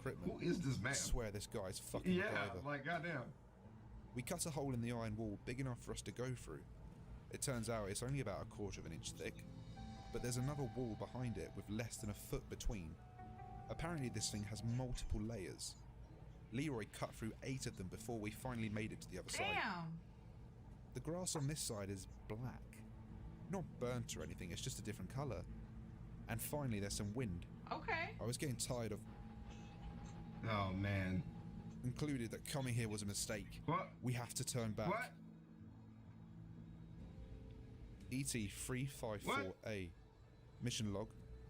equipment. Who is this man? I swear this guy's fucking MacGyver. Like goddamn. We cut a hole in the iron wall big enough for us to go through. It turns out it's only about 1/4 of an inch thick, but there's another wall behind it with less than a foot between. Apparently this thing has multiple layers. Leroy cut through 8 of them before we finally made it to the other side. Damn! The grass on this side is black. Not burnt or anything, it's just a different colour. And finally there's some wind. Okay. I was getting tired of... Oh man. Concluded that coming here was a mistake. What? We have to turn back. What? ET-354A. Mission log,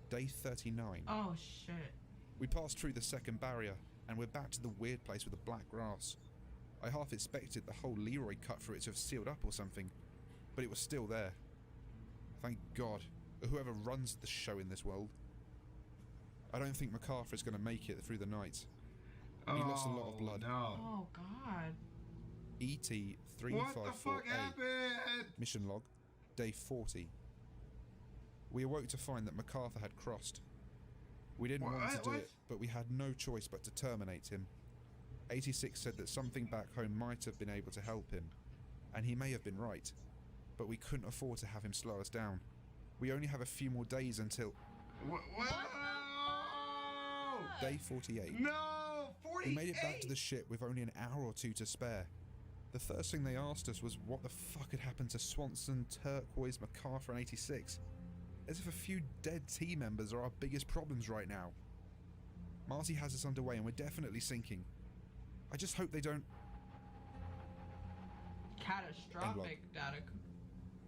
day 39. Oh shit. We passed through the second barrier, and we're back to the weird place with the black grass. I half expected the whole Leroy cut through it to have sealed up or something, but it was still there. Thank God, or whoever runs the show in this world. I don't think MacArthur is going to make it through the night. He lost a lot of blood. No. Oh god. ET-354A. What the fuck happened? Mission log, day 40. We awoke to find that MacArthur had crossed. We didn't want to do it, but we had no choice but to terminate him. 86 said that something back home might have been able to help him, and he may have been right, but we couldn't afford to have him slow us down. We only have a few more days until... Day 48. No! 48! We made it back to the ship with only an hour or 2 to spare. The first thing they asked us was what the fuck had happened to Swanson, Turquoise, MacArthur and 86. As if a few dead team members are our biggest problems right now. Marty has us underway and we're definitely sinking. I just hope they don't... Catastrophic data.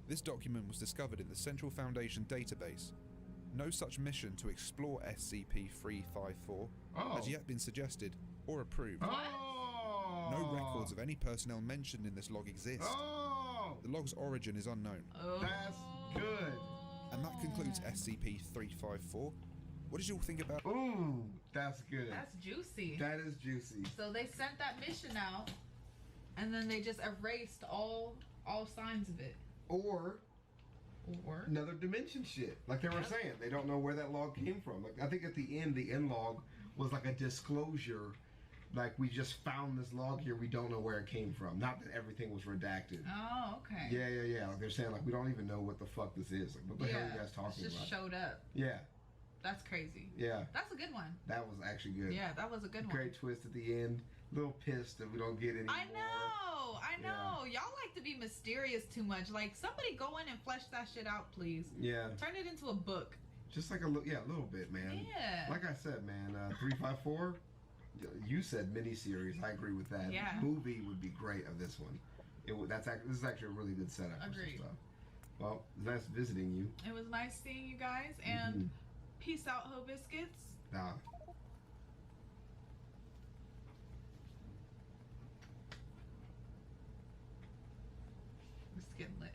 This document was discovered in the Central Foundation database. No such mission to explore SCP-354 has yet been suggested or approved. No records of any personnel mentioned in this log exist. The log's origin is unknown. That's good. And that concludes SCP-354. What did you all think about... Ooh, that's good. That's juicy. That is juicy. So they sent that mission out, and then they just erased all signs of it. Or another dimension shit. Like they were saying, they don't know where that log came from. Like I think at the end log was like a disclosure. Like we just found this log here, we don't know where it came from. Not that everything was redacted. Oh, okay. Yeah. Like they're saying like we don't even know what the fuck this is. Like what the hell are you guys talking about? It just showed up. Yeah. That's crazy. Yeah. That's a good one. That was actually good. Yeah, that was a good one. Great twist at the end. A little pissed that we don't get any I more. know. Yeah. Y'all like to be mysterious too much. Like somebody go in and flesh that shit out, please. Yeah. Turn it into a book. Just like a little bit, man. Yeah. Like I said, man, 354. You said miniseries. I agree with that. Yeah. Movie would be great of this one. This is actually a really good setup. Agreed. For some stuff. Well, it's nice visiting you. It was nice seeing you guys, and peace out, Ho Biscuits. Nah. It's getting lit.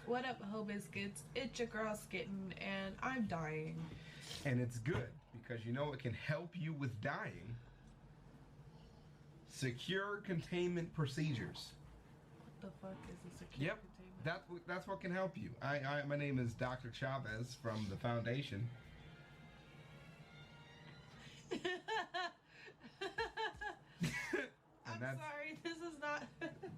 What up, Ho Biscuits? It's your girl Skitten, and I'm dying. And it's good because you know it can help you with dying. Secure containment procedures. What the fuck is a secure Yep, containment? that's what can help you. My name is Dr. Chavez from the Foundation. I'm sorry, this is not...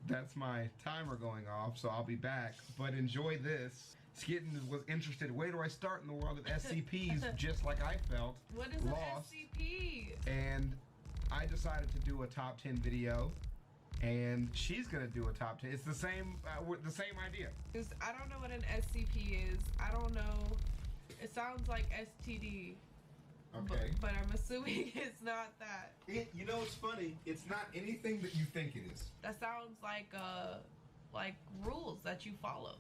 That's my timer going off, so I'll be back. But enjoy this. Skitten was interested, where do I start in the world of SCPs, just like I felt. What is lost. an SCP? And I decided to do a top 10 video, and she's gonna do a top 10. It's the same idea. I don't know what an SCP is. I don't know. It sounds like STD. Okay. But I'm assuming it's not that. You know, it's funny. It's not anything that you think it is. That sounds like rules that you follow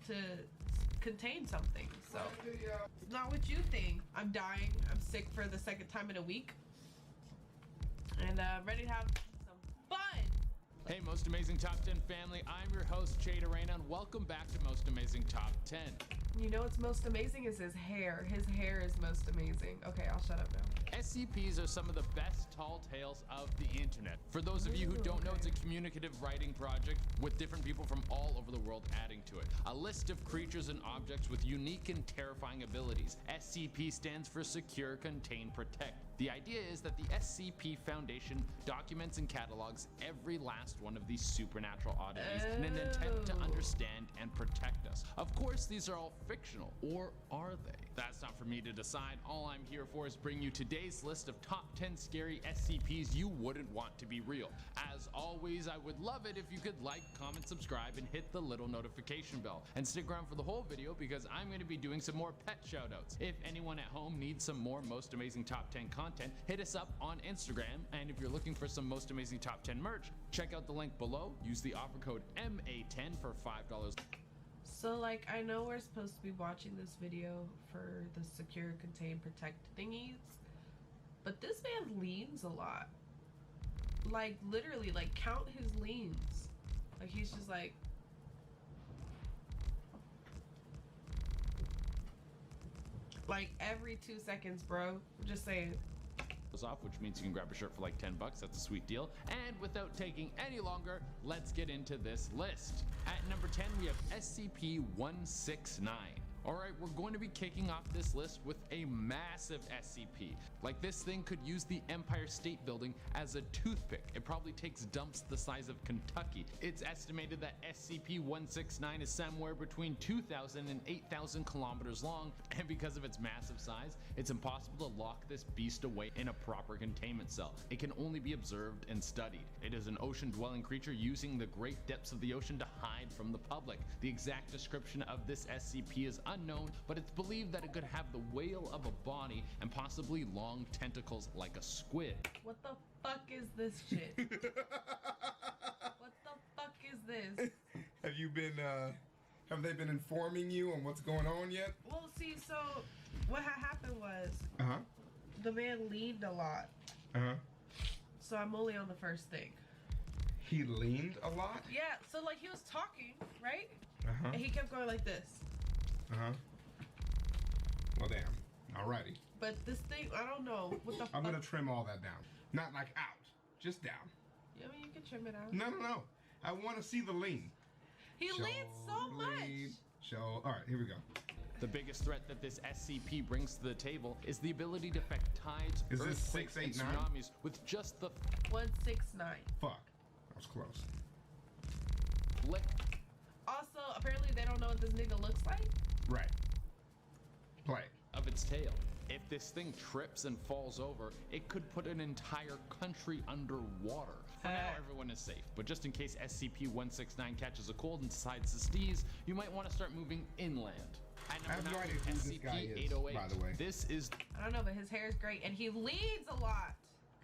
to contain something. So it's not what you think. I'm dying. I'm sick for the second time in a week, and ready to have some fun. Hey, Most Amazing Top 10 family. I'm your host, Jade Arena, and welcome back to Most Amazing Top 10. You know what's most amazing is his hair. His hair is most amazing. Okay, I'll shut up now. SCPs are some of the best tall tales of the internet. For those of you who don't know, it's a communicative writing project with different people from all over the world adding to it. A list of creatures and objects with unique and terrifying abilities. SCP stands for Secure, Contain, Protect. The idea is that the SCP Foundation documents and catalogs every last one of these supernatural oddities in an attempt to understand and protect us. Of course, these are all fictional, or are they? That's not for me to decide. All I'm here for is bring you today's list of top 10 scary SCPs you wouldn't want to be real. As always, I would love it if you could like, comment, subscribe, and hit the little notification bell. And stick around for the whole video because I'm going to be doing some more pet shoutouts. If anyone at home needs some more Most Amazing Top 10 content, hit us up on Instagram. And if you're looking for some Most Amazing Top 10 merch, check out the link below. Use the offer code MA10 for $5. So, like, I know we're supposed to be watching this video for the Secure, Contain, Protect thingies, but this man leans a lot. Like, literally, like, count his leans. Like, he's just like... Like, every 2 seconds, bro. I'm just saying. Off, which means you can grab a shirt for like $10. That's a sweet deal. And without taking any longer, let's get into this list. At number 10, we have SCP-169. Alright, we're going to be kicking off this list with a massive SCP. Like, this thing could use the Empire State Building as a toothpick. It probably takes dumps the size of Kentucky. It's estimated that SCP-169 is somewhere between 2,000 and 8,000 kilometers long, and because of its massive size, it's impossible to lock this beast away in a proper containment cell. It can only be observed and studied. It is an ocean-dwelling creature using the great depths of the ocean to hide from the public. The exact description of this SCP is unknown, but it's believed that it could have the whale of a body and possibly long tentacles like a squid. What the fuck is this shit? What the fuck is this? Have they been informing you on what's going on yet? Well, see, so what had happened was Uh-huh. the man leaned a lot. Uh-huh. So I'm only on the first thing. He leaned a lot? Yeah, so like he was talking, right? Uh-huh. And he kept going like this. Uh-huh. Well, damn. Alrighty. But this thing, I don't know. What the fuck? I'm gonna trim all that down. Not like out. Just down. Yeah, I mean, you can trim it out. No. I want to see the lean. He leans so much. Alright, here we go. The biggest threat that this SCP brings to the table is the ability to affect tides, Is this earthquakes, and 689? tsunamis with just the 169. Fuck. That was close. flick Also, apparently they don't know what this nigga looks like. Right. Play. of its tail. If this thing trips and falls over, it could put an entire country underwater. For now, everyone is safe, but just in case SCP-169 catches a cold and decides to sneeze, you might want to start moving inland. I have no idea who this guy is, by the way. This is... I don't know, but his hair is great, and he leads a lot.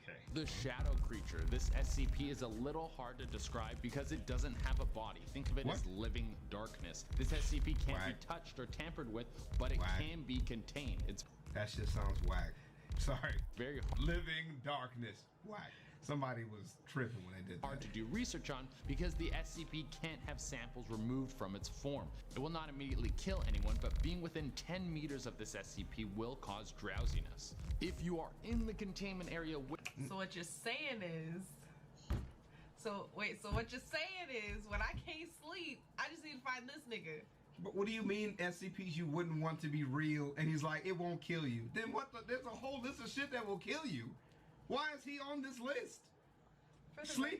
Okay. The shadow creature. This SCP is a little hard to describe because it doesn't have a body. Think of it as living darkness. This SCP can't be touched or tampered with, but it can be contained. It's that shit sounds whack. Sorry. very hard. Living darkness. Whack. Somebody was tripping when they did hard that. to do research on because the SCP can't have samples removed from its form. It will not immediately kill anyone, but being within 10 meters of this SCP will cause drowsiness. If you are in the containment area with... So what you're saying is... So what you're saying is, when I can't sleep, I just need to find this nigga. But what do you mean SCPs you wouldn't want to be real? And he's like, it won't kill you. Then what? There's a whole list of shit that will kill you. Why is he on this list? Sleepy?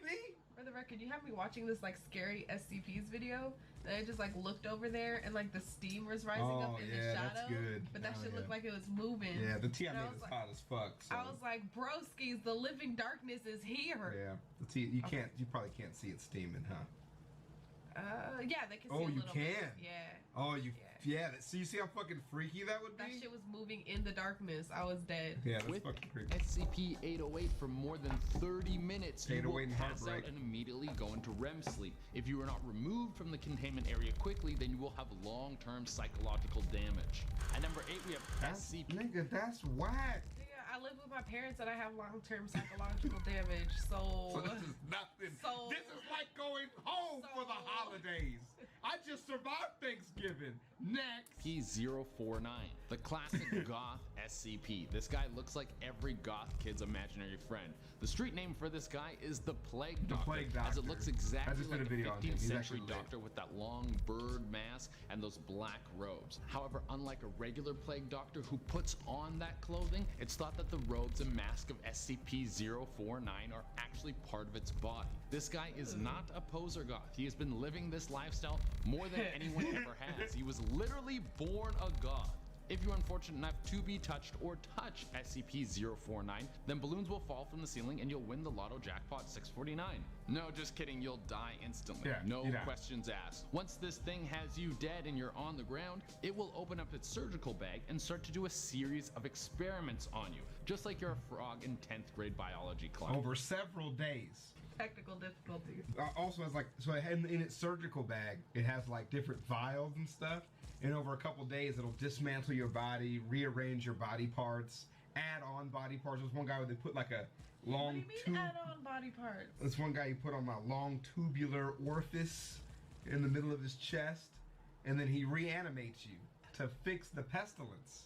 For the record, you have me watching this like scary SCPs video. And I just like looked over there and like the steam was rising up in the shadow. That's good. But that shit looked like it was moving. Yeah, the Tiamat is like, hot as fuck. So. I was like, broskies, the living darkness is here. Yeah, you probably can't see it steaming, huh? Yeah, they can see Oh, a you little can? bit. Yeah. Oh, so you see how fucking freaky that would be? That shit was moving in the darkness. I was dead. Yeah, that's With fucking creepy. SCP-808 for more than 30 minutes, you will 808 and pass out heartbreak. and immediately go into REM sleep. If you are not removed from the containment area quickly, then you will have long-term psychological damage. At number 8, we have SCP... Nigga, that's whack. I live with my parents and I have long-term psychological damage, so this is nothing. So- this is like going home for the holidays. I just survived Thanksgiving. Next. P049, the classic goth SCP. This guy looks like every goth kid's imaginary friend. The street name for this guy is the Plague Doctor, Plague as it Doctor. looks I exactly just did like a a video on him. 15th He's century actually lit. doctor with that long bird mask and those black robes. However, unlike a regular Plague Doctor who puts on that clothing, it's thought that the robes and mask of SCP-049 are actually part of its body. This guy is not a poser goth. He has been living this lifestyle more than anyone ever has. He was literally born a goth. If you're unfortunate enough to be touched or touch SCP-049, then balloons will fall from the ceiling and you'll win the lotto jackpot 649. No, just kidding, you'll die instantly. Yeah, no you die. questions asked. Once this thing has you dead and you're on the ground, it will open up its surgical bag and start to do a series of experiments on you, just like you're a frog in 10th grade biology class. Over several days. technical difficulties. Also has like, so in its surgical bag, it has like different vials and stuff. And over a couple days, it'll dismantle your body, rearrange your body parts, add on body parts. There's one guy where they put like a long What do you mean add on body parts? This one guy he put on a long tubular orifice in the middle of his chest, and then he reanimates you to fix the pestilence.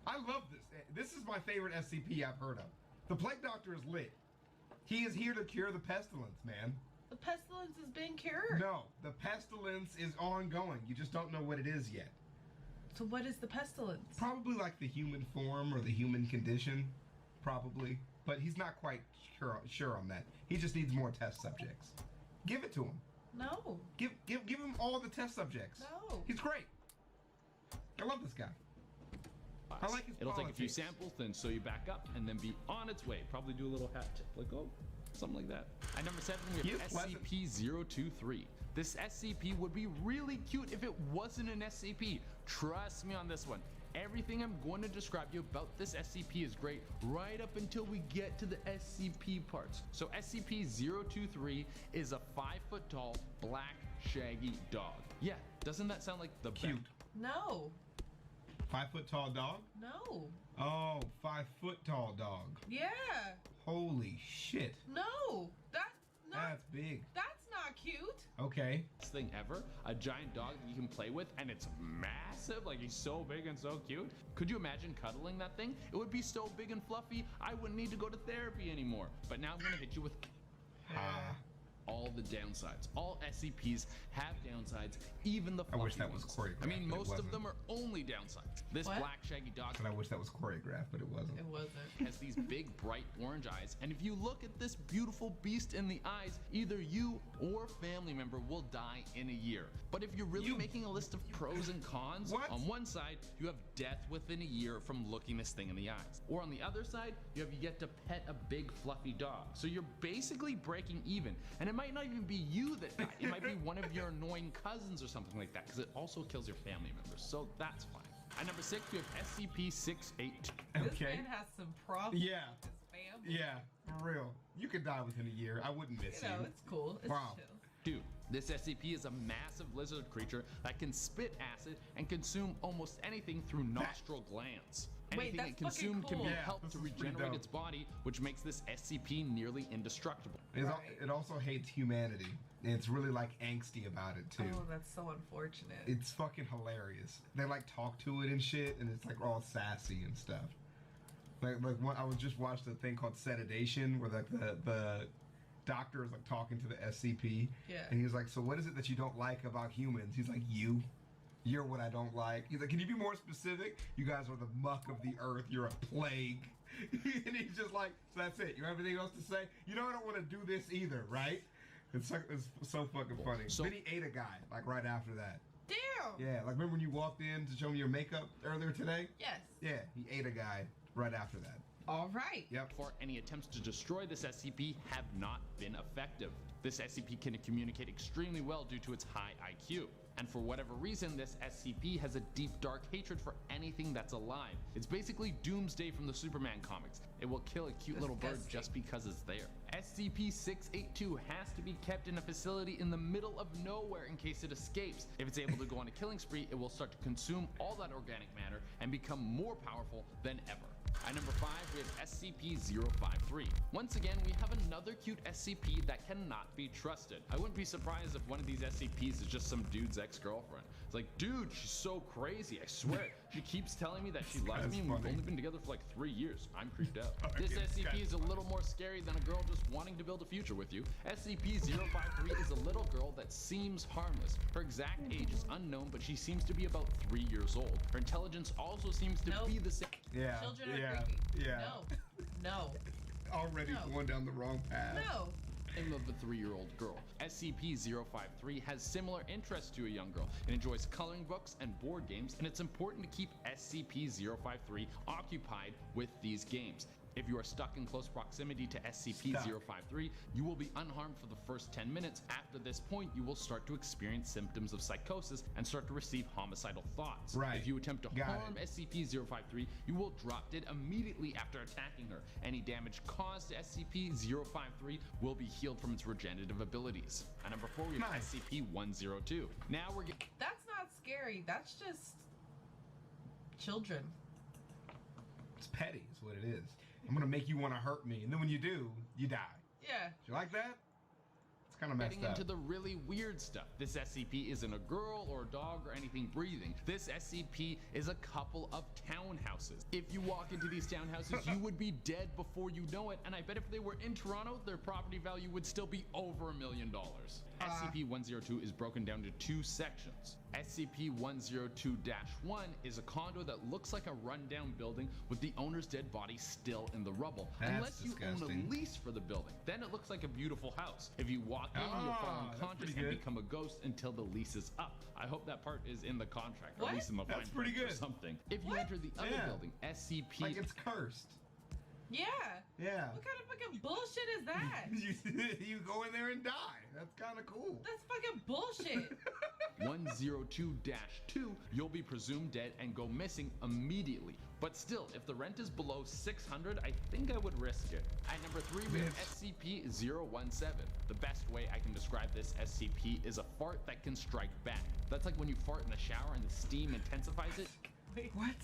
I love this. This is my favorite SCP I've heard of. The Plague Doctor is lit. He is here to cure the pestilence, man. The pestilence is being cured. No, the pestilence is ongoing. You just don't know what it is yet. So what is the pestilence? Probably like the human form or the human condition, probably. But he's not quite sure on that. He just needs more test subjects. Give it to him. No. Give him all the test subjects. No. He's great. I love this guy. I like his It'll take a few politics. samples, then sew you back up, and then be on its way. Probably do a little hat tip, like, oh, something like that. At number 7, we He have is pleasant. SCP-023. This SCP would be really cute if it wasn't an SCP. Trust me on this one. Everything I'm going to describe you about this SCP is great right up until we get to the SCP parts. So SCP-023 is a 5-foot tall, black, shaggy dog. Yeah, doesn't that sound like the Cute. No. 5-foot tall dog? No. Oh, 5-foot tall dog. Yeah. Holy shit. No. That's not. That's big. That's not cute. Okay. Best thing ever, a giant dog that you can play with, and it's massive, like he's so big and so cute. Could you imagine cuddling that thing? It would be so big and fluffy, I wouldn't need to go to therapy anymore. But now I'm gonna hit you with all the downsides. All SCPs have downsides, even the I fluffy wish that was ones. choreographed, I mean, but it most of wasn't. them are only downsides. This What? black shaggy dog And I wish that was choreographed, but it wasn't. It wasn't. has these big bright orange eyes, and if you look at this beautiful beast in the eyes, either you or family member will die in a year. But if you're really making a list of pros and cons, What? on one side you have death within a year from looking this thing in the eyes, or on the other side you have yet to pet a big fluffy dog. So you're basically breaking even, and it might not even be you that died. It might be one of your annoying cousins or something like that, because it also kills your family members, so that's fine. At number 6, we have SCP-682. This Okay. man has some problems Yeah. with his family. Yeah, for real. You could die within a year. I wouldn't miss You know, you. it's cool. It's Wow. chill. Dude, this SCP is a massive lizard creature that can spit acid and consume almost anything through nostril glands. Anything that's it consumed fucking can be cool. Yeah, helped this to is pretty regenerate dope. its body, which makes this SCP nearly indestructible. It also hates humanity. And it's really like angsty about it too. Oh, that's so unfortunate. It's fucking hilarious. They like talk to it and shit, and it's like all sassy and stuff. Like I was just watched a thing called Sedation, where like the doctor is like talking to the SCP, Yeah. and he's like, "So what is it that you don't like about humans?" He's like, "You're what I don't like." He's like, "Can you be more specific? You guys are the muck of the earth. You're a plague." And he's just like, "So that's it? You have anything else to say? You know I don't want to do this either, right?" It's so fucking funny. So- Then he ate a guy like right after that. Damn. Yeah, like remember when you walked in to show me your makeup earlier today? Yes. Yeah, he ate a guy right after that. All right. Yep. For any attempts to destroy this SCP have not been effective. This SCP can communicate extremely well due to its high IQ. And for whatever reason, this SCP has a deep, dark hatred for anything that's alive. It's basically Doomsday from the Superman comics. It will kill a cute little bird Disgusting. just because it's there. SCP-682 has to be kept in a facility in the middle of nowhere in case it escapes. If it's able to go on a killing spree, it will start to consume all that organic matter and become more powerful than ever. At number 5, we have SCP-053. Once again, we have another cute SCP that cannot be trusted. I wouldn't be surprised if one of these SCPs is just some dude's ex-girlfriend. It's like, dude, she's so crazy, I swear. She keeps telling me that she loves me and we've only been together for like 3 years. I'm creeped out. This SCP is a little more scary than a girl just wanting to build a future with you. SCP-053 is a little girl that seems harmless. Her exact age is unknown, but she seems to be about 3 years old. Her intelligence also seems to Nope. be the same. Yeah. Children are yeah. creepy. Yeah. No. Already No. going down the wrong path. No. Of the 3-year-old girl. SCP-053 has similar interests to a young girl. It enjoys coloring books and board games, and it's important to keep SCP-053 occupied with these games. If you are stuck in close proximity to SCP-053, you will be unharmed for the first 10 minutes. After this point, you will start to experience symptoms of psychosis and start to receive homicidal thoughts. Right. If you attempt to Got harm it. SCP-053, you will drop dead immediately after attacking her. Any damage caused to SCP-053 will be healed from its regenerative abilities. At number 4, we have Nice. SCP-102. Now we're getting... That's not scary. That's just children. It's petty, is what it is. I'm gonna make you want to hurt me, and then when you do, you die. Yeah. You like that? It's kind of messed Getting up. into the really weird stuff. This SCP isn't a girl or a dog or anything breathing. This SCP is a couple of townhouses. If you walk into these townhouses, you would be dead before you know it, and I bet if they were in Toronto, their property value would still be over $1 million. SCP-102 is broken down to 2 sections. SCP-102-1 is a condo that looks like a rundown building with the owner's dead body still in the rubble. That's Unless you own disgusting. a lease for the building, then it looks like a beautiful house. If you walk in, you'll fall that's unconscious pretty and good. become a ghost until the lease is up. I hope that part is in the contract, or What? at least in the That's fine pretty print or good. something. If you What? enter the other Yeah. building, SCP... Like it's cursed. Yeah. Yeah. What kind of fucking bullshit is that? You go in there and die. That's kind of cool. That's fucking bullshit. 102-2, you'll be presumed dead and go missing immediately. But still, if the rent is below $600, I think I would risk it. At number 3, we have SCP-017. The best way I can describe this SCP is a fart that can strike back. That's like when you fart in a shower and the steam intensifies it. What?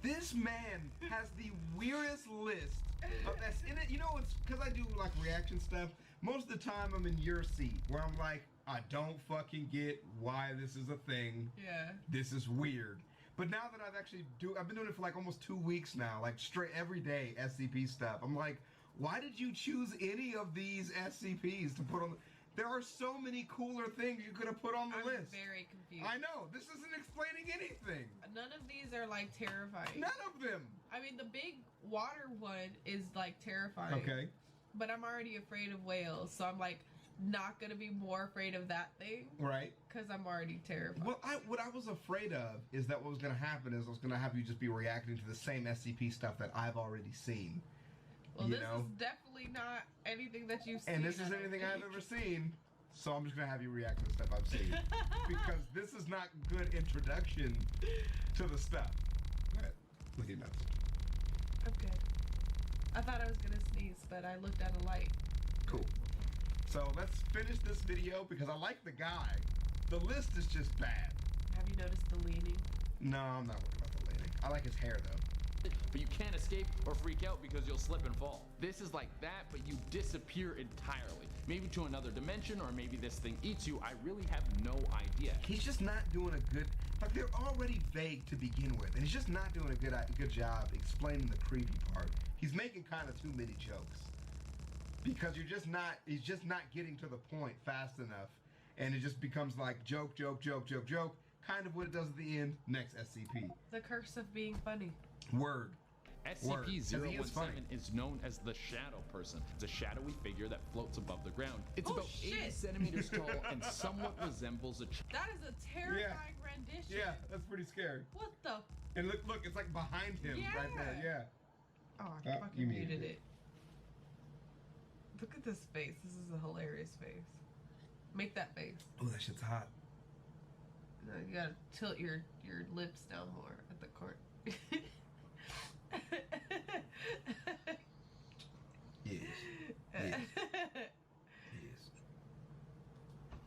This man has the weirdest list of that's in it. You know, it's because I do like reaction stuff. Most of the time, I'm in your seat where I'm like, I don't fucking get why this is a thing. Yeah. This is weird. But now that I've been doing it for like almost 2 weeks now, like straight every day SCP stuff. I'm like, why did you choose any of these SCPs to put on? There are so many cooler things you could have put on the I'm list. very confused. I know. This isn't explaining anything. None of these are like terrifying. None of them. I mean, the big water one is like terrifying. Okay. But I'm already afraid of whales, so I'm like not gonna be more afraid of that thing Right. because I'm already terrified. Well, what I was afraid of is that what was going to happen is I was going to have you just be reacting to the same SCP stuff that I've already seen. Well, you this know? is definitely not anything that you've seen. And this I is don't anything think. I've ever seen. So I'm just going to have you react to the stuff I've seen. Because this is not good introduction to the stuff. Go ahead. Look at your nose. I'm good. I thought I was gonna sneeze, but I looked at a light. Cool. So let's finish this video because I like the guy. The list is just bad. Have you noticed the leaning? No, I'm not worried about the leaning. I like his hair though. but you can't escape or freak out because you'll slip and fall. This is like that, but you disappear entirely. Maybe to another dimension, or maybe this thing eats you. I really have no idea. He's just not doing a good, like they're already vague to begin with, and he's just not doing a good job explaining the creepy part. He's making kind of too many jokes. Because he's just not getting to the point fast enough, and it just becomes like joke, kind of what it does at the end. Next SCP. The curse of being funny. Word. SCP-017 is known as the Shadow Person. It's a shadowy figure that floats above the ground. It's about 80 centimeters tall and somewhat resembles a That is a terrifying rendition. Yeah, that's pretty scary. What the? And look, it's like behind him right there. Yeah. Oh, I fucking muted it. Look at this face. This is a hilarious face. Make that face. Oh, that shit's hot. No, you gotta tilt your lips down more at the corner. Yes.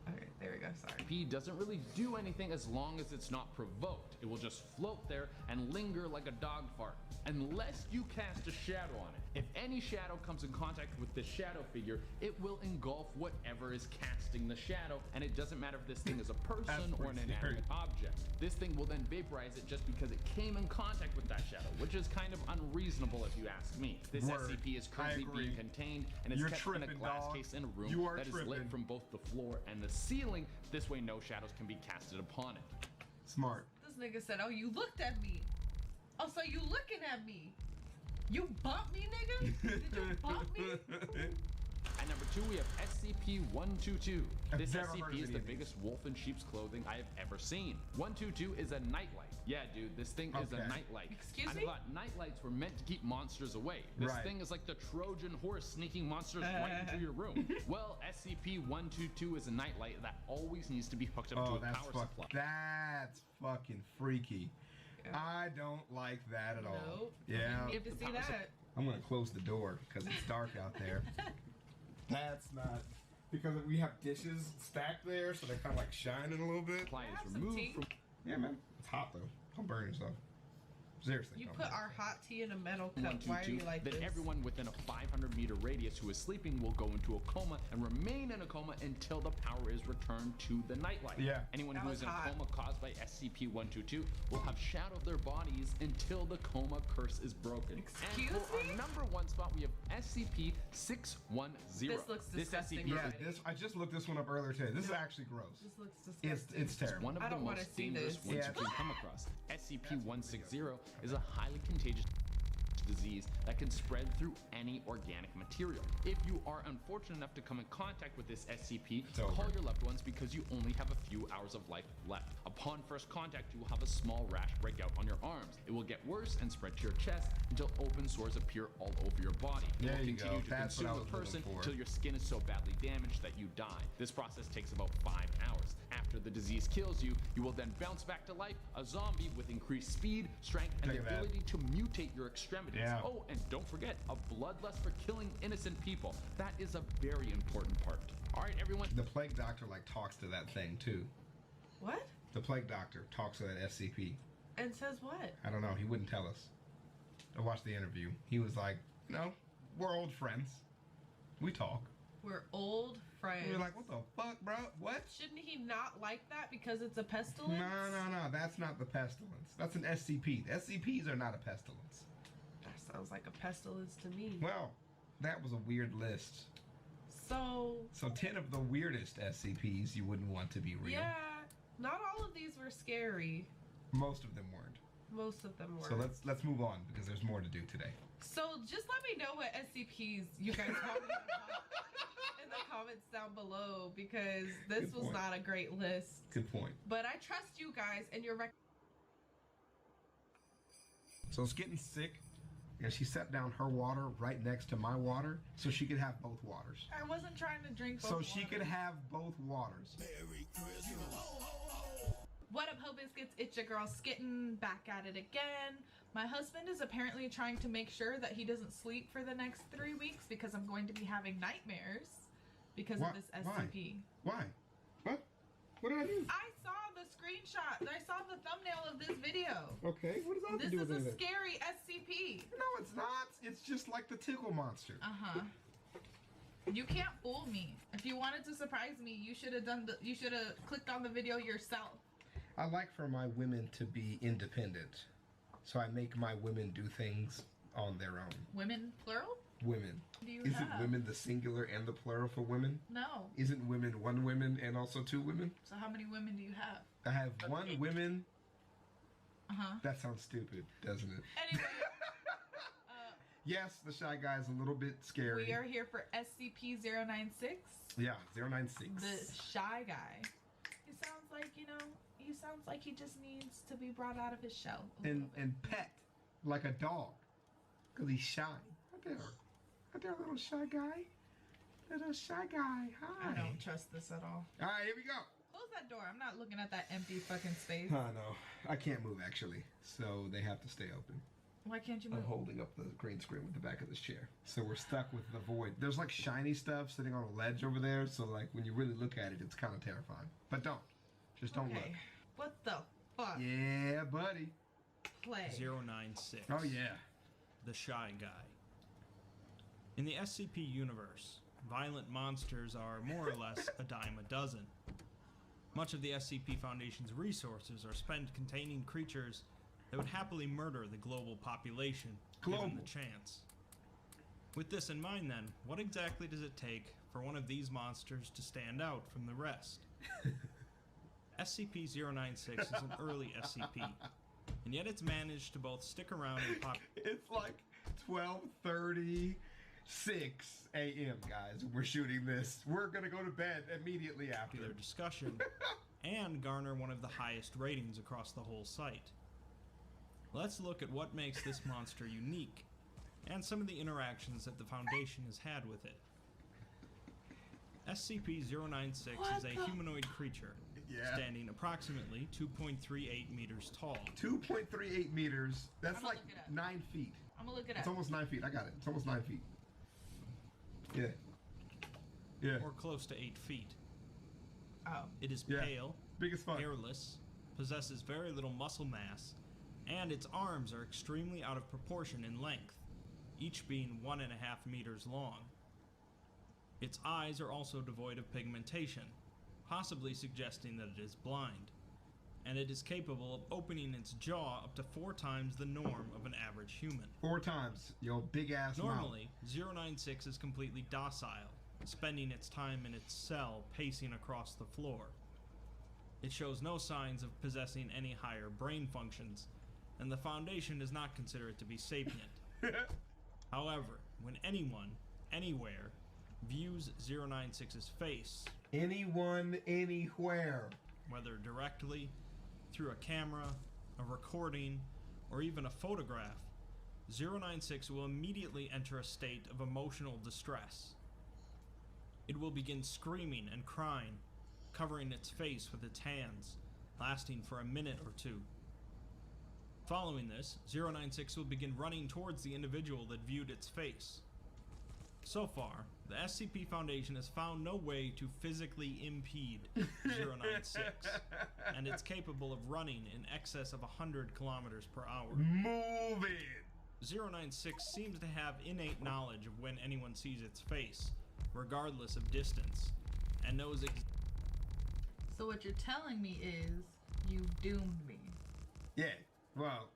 Okay, there we go. Sorry. SCP doesn't really do anything as long as it's not provoked. It will just float there and linger like a dog fart, unless you cast a shadow on it. If any shadow comes in contact with the shadow figure, it will engulf whatever is casting the shadow, and it doesn't matter if this thing is a person or an inanimate object. This thing will then vaporize it just because it came in contact with that shadow, which is kind of unreasonable if you ask me. This SCP is currently being contained, and it's kept in a glass case in a room that is lit from both the floor and the ceiling. This way no shadows can be casted upon it. Smart. This nigga said, oh, you looked at me. Oh, so you looking at me. You bumped me, nigga? Did you bump me? At number 2, we have SCP-122. This SCP is the biggest wolf in sheep's clothing I have ever seen. 122 is a nightlight. Yeah, dude, this thing is a nightlight. Excuse me? I thought nightlights were meant to keep monsters away. This thing is like the Trojan horse sneaking monsters right into your room. Well, SCP-122 is a nightlight that always needs to be hooked up to a power supply. That's fucking freaky. I don't like that at all. Nope. Yeah. You have to see that. I'm gonna close the door because it's dark out there. That's not because we have dishes stacked there, so they're kind of like shining a little bit. Supply is removed from. Yeah, man. It's hot though. Don't burn yourself. Seriously. You put our hot tea in a metal cup. Why are you like then this? Everyone within a 500-meter radius who is sleeping will go into a coma and remain in a coma until the power is returned to the nightlight. Yeah. Anyone who is in a coma caused by SCP-122 will have shadowed their bodies until the coma curse is broken. Excuse and for me? our number 1 spot, we have SCP-610. This looks disgusting. I just looked this one up earlier today. This is actually gross. This looks disgusting. It's terrible. It's one of the most dangerous ones you can come across. SCP-160 is a highly contagious disease that can spread through any organic material. If you are unfortunate enough to come in contact with this SCP, call your loved ones because you only have a few hours of life left. Upon first contact, you will have a small rash break out on your arms. It will get worse and spread to your chest until open sores appear all over your body. It will continue to consume the person until your skin is so badly damaged that you die. This process takes about 5 hours. After the disease kills you, you will then bounce back to life, a zombie with increased speed, strength, and the ability to mutate your extremities. Yeah. Oh, and don't forget, a bloodlust for killing innocent people. That is a very important part. All right, everyone. The plague doctor talks to that thing too. What? The plague doctor talks to that SCP. And says what? I don't know. He wouldn't tell us. I watched the interview. He was like, no, we're old friends. We talk. We're old friends. We're like, what the fuck, bro? What? Shouldn't he not like that because it's a pestilence? No. That's not the pestilence. That's an SCP. The SCPs are not a pestilence. That sounds like a pestilence to me. Well, that was a weird list. So 10 of the weirdest SCPs you wouldn't want to be real. Yeah, not all of these were scary. Most of them weren't. Most of them were. So let's move on because there's more to do today. So just let me know what SCPs you guys want me to in the comments down below because this was not a great list. Good point. But I trust you guys and your So it's getting sick. And she set down her water right next to my water so she could have both waters. I wasn't trying to drink both waters. So she could have both waters. Merry Christmas. What up, Ho Biscuits? It's your girl Skitten, back at it again. My husband is apparently trying to make sure that he doesn't sleep for the next 3 weeks because I'm going to be having nightmares because of this SCP. Why? What? What did I do? I saw the screenshot. I saw the thumbnail of this video. video. Okay, what does that have This to do is with a anything? scary SCP. No, it's not. It's just like the tickle monster. Uh-huh. You can't fool me. If you wanted to surprise me, you should have clicked on the video yourself. I like for my women to be independent. So I make my women do things on their own. Women plural? Women. Do you Isn't have? women the singular and the plural for women? No. Isn't women one women and also two women? So how many women do you have? I have one women. Uh-huh. That sounds stupid, doesn't it? Anyway, Yes, the shy guy is a little bit scary. we are here for SCP-096. Yeah, 096. The shy guy. He sounds like, he sounds like he just needs to be brought out of his shell. And pet like a dog. Because he's shy. Right there, little shy guy. Little shy guy. Hi. I don't trust this at all. All right, here we go. Close that door. I'm not looking at that empty fucking space. Oh, no. I can't move, actually. So they have to stay open. Why can't you I'm move? holding up the green screen with the back of this chair. So we're stuck with the void. There's like shiny stuff sitting on a ledge over there. So like when you really look at it, it's kind of terrifying. But don't. Just don't look. What the fuck? Yeah, buddy. Play. 096. Oh, yeah. The Shy Guy. In the SCP universe, violent monsters are more or less a dime a dozen. Much of the SCP Foundation's resources are spent containing creatures that would happily murder the global population given the chance. With this in mind then, what exactly does it take for one of these monsters to stand out from the rest? SCP-096 is an early SCP, and yet it's managed to both stick around and pop... It's like 12:36 a.m., guys. We're shooting this. We're going to go to bed immediately after. Popular discussion and garner one of the highest ratings across the whole site. Let's look at what makes this monster unique and some of the interactions that the Foundation has had with it. SCP-096 is a humanoid creature standing approximately 2.38 meters tall. 2.38 meters. That's like 9 feet. I'm gonna look it up. It's almost 9 feet. I got it. It's almost 9 feet. Yeah. Yeah. Or close to 8 feet. Oh. It is Yeah. pale, Big as fuck. hairless, possesses very little muscle mass, and its arms are extremely out of proportion in length, each being 1.5 meters long. Its eyes are also devoid of pigmentation, possibly suggesting that it is blind, and it is capable of opening its jaw up to 4 times the norm of an average human. 4 times. Yo, big ass Normally, 096 is completely docile, spending its time in its cell pacing across the floor. It shows no signs of possessing any higher brain functions, and the Foundation does not consider it to be sapient. However, when anyone, anywhere, views 096's face, Anyone, anywhere. whether directly, through a camera, a recording, or even a photograph, 096 will immediately enter a state of emotional distress. It will begin screaming and crying, covering its face with its hands, lasting for a minute or two. Following this, 096 will begin running towards the individual that viewed its face. So far, the SCP Foundation has found no way to physically impede 096, and it's capable of running in excess of 100 kilometers per hour. Move it! 096 seems to have innate knowledge of when anyone sees its face, regardless of distance, and knows So what you're telling me is you've doomed me. Yeah, well,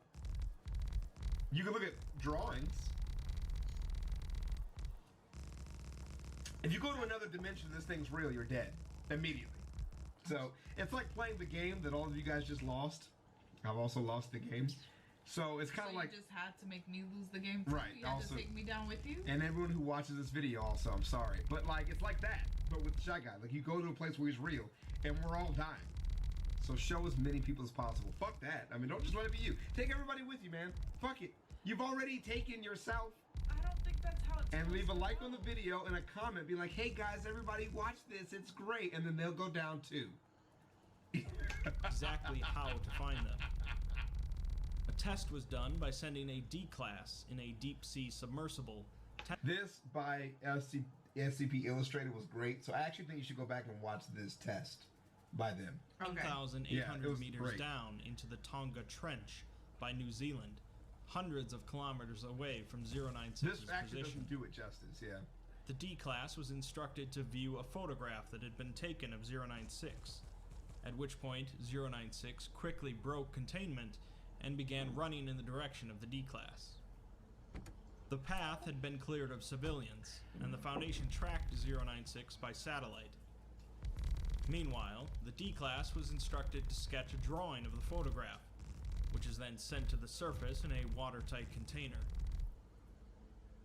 you can look at drawings. If you go to another dimension, this thing's real, you're dead. Immediately. So, it's like playing the game that all of you guys just lost. I've also lost the game. So, it's kind of like... you just had to make me lose the game too? Right, You had also- to take me down with you? And everyone who watches this video also, I'm sorry. But, like, it's like that. But with the Shy Guy. Like, you go to a place where he's real, and we're all dying. So, show as many people as possible. Fuck that. I mean, don't just let it be you. Take everybody with you, man. Fuck it. You've already taken yourself. I don't think that's how it's And supposed leave a to like go. on the video and a comment. Be like, hey guys, everybody watch this. It's great. And then they'll go down too. exactly how to find them. A test was done by sending a D-class in a deep-sea submersible. This by SCP Illustrated was great. So I actually think you should go back and watch this test. by them. 1,800 Yeah, it was meters great. down into the Tonga Trench by New Zealand, hundreds of kilometers away from 096's This actually position. doesn't do it justice, yeah. The D-Class was instructed to view a photograph that had been taken of 096, at which point 096 quickly broke containment and began running in the direction of the D-Class. The path had been cleared of civilians, and the Foundation tracked 096 by satellite. Meanwhile, the D-Class was instructed to sketch a drawing of the photograph, which is then sent to the surface in a watertight container.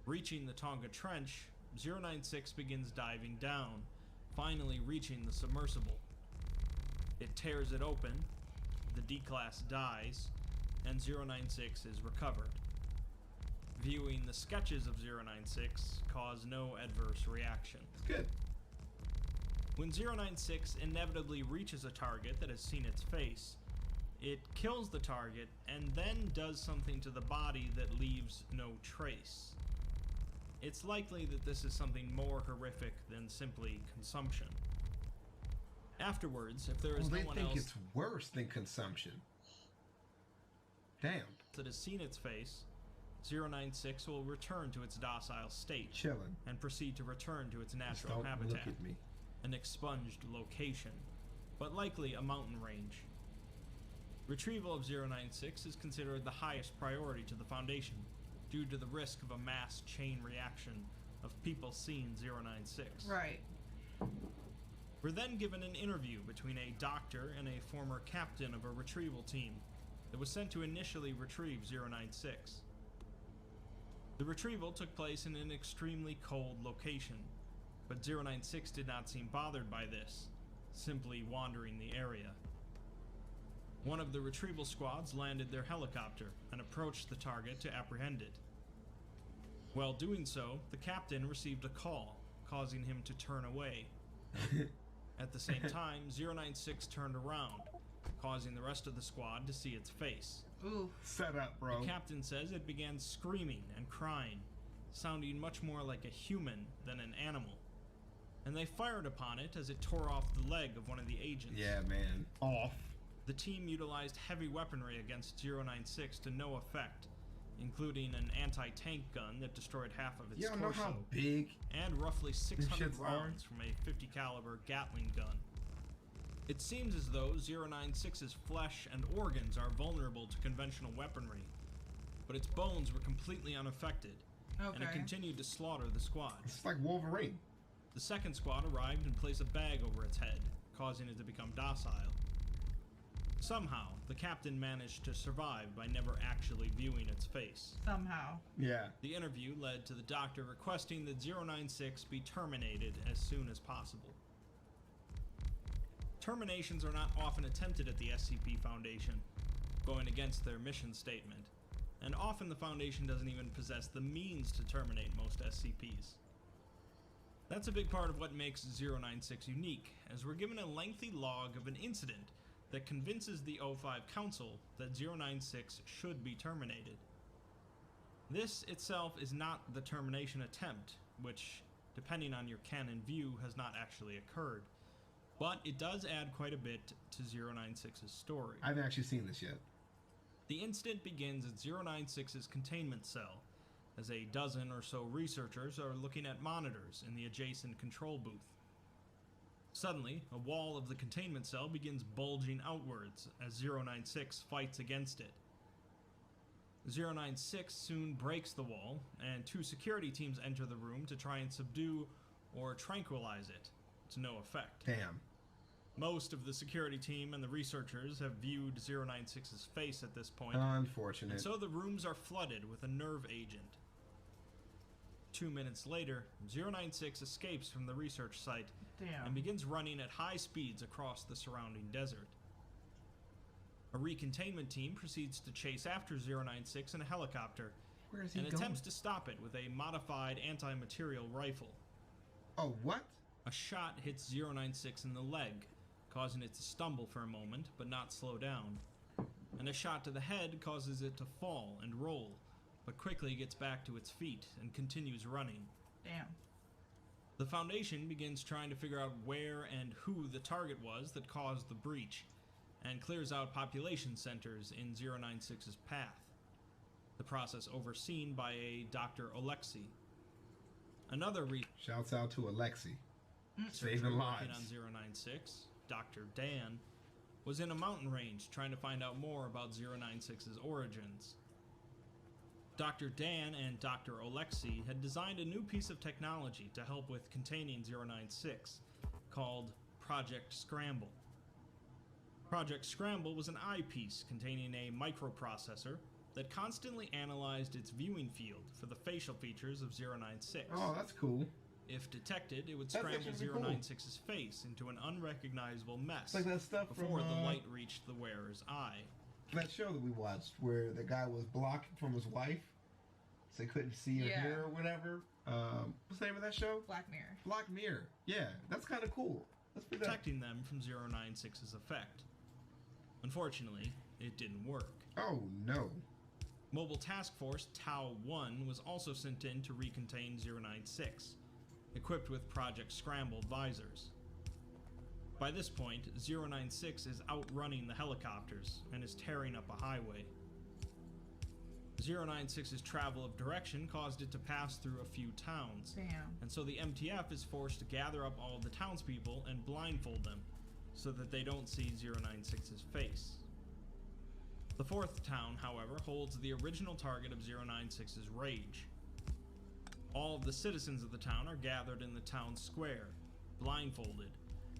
Reaching the Tonga Trench, 096 begins diving down, finally reaching the submersible. It tears it open, the D-Class dies, and 096 is recovered. Viewing the sketches of 096 caused no adverse reaction. It's good. When 096 inevitably reaches a target that has seen its face, it kills the target and then does something to the body that leaves no trace. It's likely that this is something more horrific than simply consumption. Afterwards, if there is no one They think else it's worse than consumption. Damn. that has seen its face, 096 will return to its docile state Chilling. and proceed to return to its Just natural don't habitat, look at me. an expunged location, but likely a mountain range. Retrieval of 096 is considered the highest priority to the Foundation, due to the risk of a mass chain reaction of people seeing 096. Right. We're then given an interview between a doctor and a former captain of a retrieval team that was sent to initially retrieve 096. The retrieval took place in an extremely cold location, but 096 did not seem bothered by this, simply wandering the area. One of the retrieval squads landed their helicopter and approached the target to apprehend it. While doing so, the captain received a call, causing him to turn away. At the same time, 096 turned around, causing the rest of the squad to see its face. Ooh. Set up, bro. The captain says it began screaming and crying, sounding much more like a human than an animal. And they fired upon it as it tore off the leg of one of the agents. Yeah, man. Off. The team utilized heavy weaponry against 096 to no effect, including an anti-tank gun that destroyed half of its You don't know torso, how big. and roughly 600 shits rounds from a 50 caliber Gatling gun. It seems as though 096's flesh and organs are vulnerable to conventional weaponry, but its bones were completely unaffected, and it Okay. continued to slaughter the squad. It's like Wolverine. The second squad arrived and placed a bag over its head, causing it to become docile. Somehow, the captain managed to survive by never actually viewing its face. Somehow. Yeah. The interview led to the doctor requesting that 096 be terminated as soon as possible. Terminations are not often attempted at the SCP Foundation, going against their mission statement, and often the Foundation doesn't even possess the means to terminate most SCPs. That's a big part of what makes 096 unique, as we're given a lengthy log of an incident that convinces the O5 Council that 096 should be terminated. This itself is not the termination attempt, which, depending on your canon view, has not actually occurred, but it does add quite a bit to 096's story. I haven't actually seen this yet. The incident begins at 096's containment cell, as a dozen or so researchers are looking at monitors in the adjacent control booth. Suddenly, a wall of the containment cell begins bulging outwards as 096 fights against it. 096 soon breaks the wall, and two security teams enter the room to try and subdue or tranquilize it, to no effect. Damn. Most of the security team and the researchers have viewed 096's face at this point, Unfortunate. and so the rooms are flooded with a nerve agent. 2 minutes later, 096 escapes from the research site Damn. and begins running at high speeds across the surrounding desert. A recontainment team proceeds to chase after 096 in a helicopter Where is he and going? attempts to stop it with a modified anti-material rifle. Oh, what? A shot hits 096 in the leg, causing it to stumble for a moment but not slow down, and a shot to the head causes it to fall and roll, but quickly gets back to its feet and continues running. Damn. The Foundation begins trying to figure out where and who the target was that caused the breach, and clears out population centers in 096's path. The process overseen by a Dr. Alexei. Another Shouts out to Alexei. researcher Saving working lives. on 096, Dr. Dan, was in a mountain range trying to find out more about 096's origins. Dr. Dan and Dr. Alexei had designed a new piece of technology to help with containing 096, called Project Scramble. Project Scramble was an eyepiece containing a microprocessor that constantly analyzed its viewing field for the facial features of 096. Oh, that's cool. If detected, it would That's scramble actually cool. 096's face into an unrecognizable mess It's like that stuff before from the light reached the wearer's eye. that show that we watched where the guy was blocked from his wife, so he couldn't see or Yeah. hear or whatever. What's the name of that show? Black Mirror. Black Mirror. Yeah, that's kind of cool. That's pretty. Protecting them from 096's effect. Unfortunately, it didn't work. Oh no. Mobile Task Force Tau 1 was also sent in to recontain 096, equipped with Project Scramble visors. By this point, 096 is outrunning the helicopters and is tearing up a highway. 096's travel of direction caused it to pass through a few towns, Damn. and so the MTF is forced to gather up all of the townspeople and blindfold them, so that they don't see 096's face. The fourth town, however, holds the original target of 096's rage. All of the citizens of the town are gathered in the town square, blindfolded,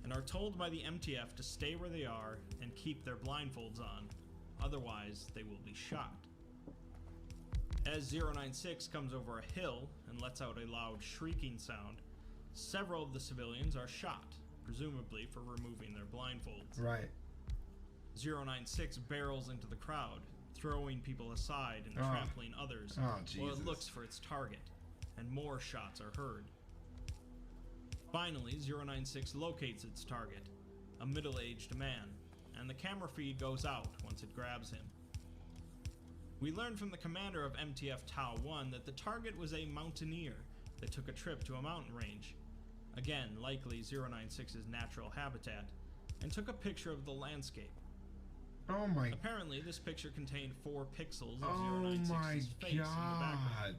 and are told by the MTF to stay where they are and keep their blindfolds on, otherwise they will be shot. As 096 comes over a hill and lets out a loud shrieking sound, several of the civilians are shot, presumably for removing their blindfolds. Right. 096 barrels into the crowd, throwing people aside and trampling others Oh, while Jesus. it looks for its target, and more shots are heard. Finally, 096 locates its target, a middle-aged man, and the camera feed goes out once it grabs him. We learn from the commander of MTF Tau 1 that the target was a mountaineer that took a trip to a mountain range, again likely 096's natural habitat, and took a picture of the landscape. Oh my. Apparently, this picture contained 4 pixels of Oh 096's my face in the background. God.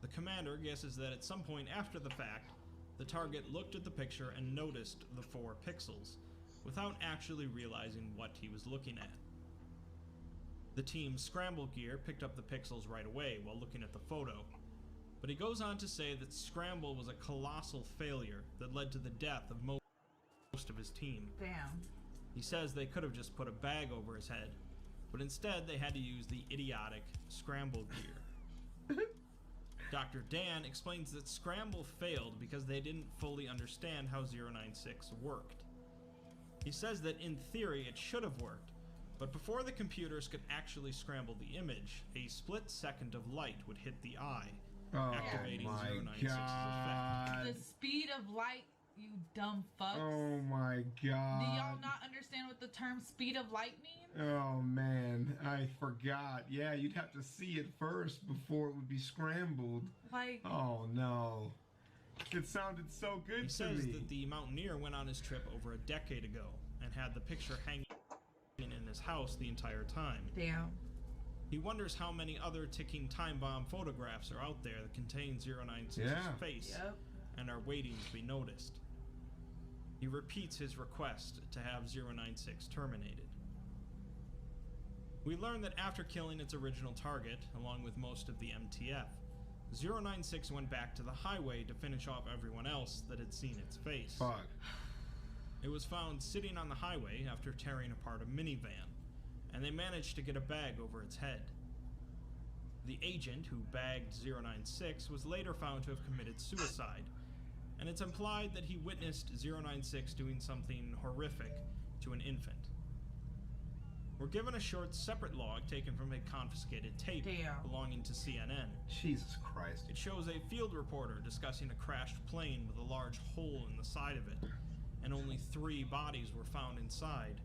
The commander guesses that at some point after the fact, the target looked at the picture and noticed the 4 pixels, without actually realizing what he was looking at. The team's scramble gear picked up the pixels right away while looking at the photo, but he goes on to say that Scramble was a colossal failure that led to the death of most of his team. Damn. He says they could have just put a bag over his head, but instead they had to use the idiotic Scramble gear. Dr. Dan explains that Scramble failed because they didn't fully understand how 096 worked. He says that in theory it should have worked, but before the computers could actually scramble the image, a split second of light would hit the eye, Oh activating my 096's God. The speed of light, you dumb fucks. Oh my God. Do y'all not understand what the term speed of light means? Oh man, I forgot. Yeah, you'd have to see it first before it would be scrambled. Like, Oh no. It sounded so good He to says me. that the mountaineer went on his trip over a decade ago and had the picture hanging in his house the entire time. damn. He wonders how many other ticking time bomb photographs are out there that contain 096's Yeah. face Yep. and are waiting to be noticed. He repeats his request to have 096 terminated. We learn that after killing its original target, along with most of the MTF, 096 went back to the highway to finish off everyone else that had seen its face. Fuck. It was found sitting on the highway after tearing apart a minivan, and they managed to get a bag over its head. The agent who bagged 096 was later found to have committed suicide, and it's implied that he witnessed 096 doing something horrific to an infant. We're given a short separate log taken from a confiscated tape Damn. belonging to CNN. Jesus Christ. It shows a field reporter discussing a crashed plane with a large hole in the side of it, and only 3 bodies were found inside,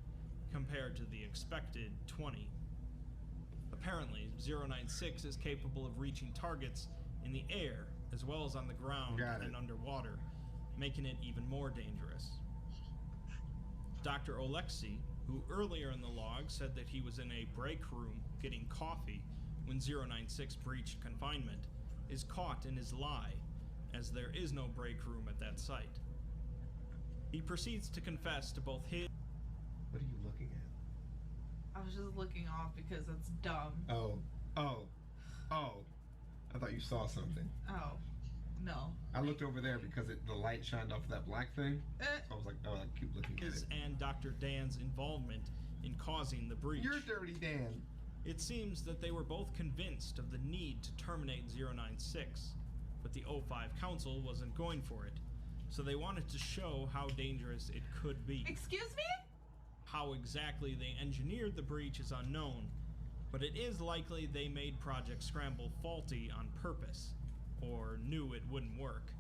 compared to the expected 20. Apparently, 096 is capable of reaching targets in the air as well as on the ground and underwater, making it even more dangerous. Dr. Oleksy, who earlier in the log said that he was in a break room getting coffee when 096 breached confinement, is caught in his lie, as there is no break room at that site. He proceeds to confess to both his... What are you looking at? I was just looking off because it's dumb. Oh. I thought you saw something. Oh, no. I looked over there because the light shined off of that black thing. So I was like, oh, I keep looking at it. And Dr. Dan's involvement in causing the breach. You're Dirty Dan. It seems that they were both convinced of the need to terminate 096, but the O5 Council wasn't going for it, so they wanted to show how dangerous it could be. Excuse me? How exactly they engineered the breach is unknown, but it is likely they made Project Scramble faulty on purpose, or knew it wouldn't work.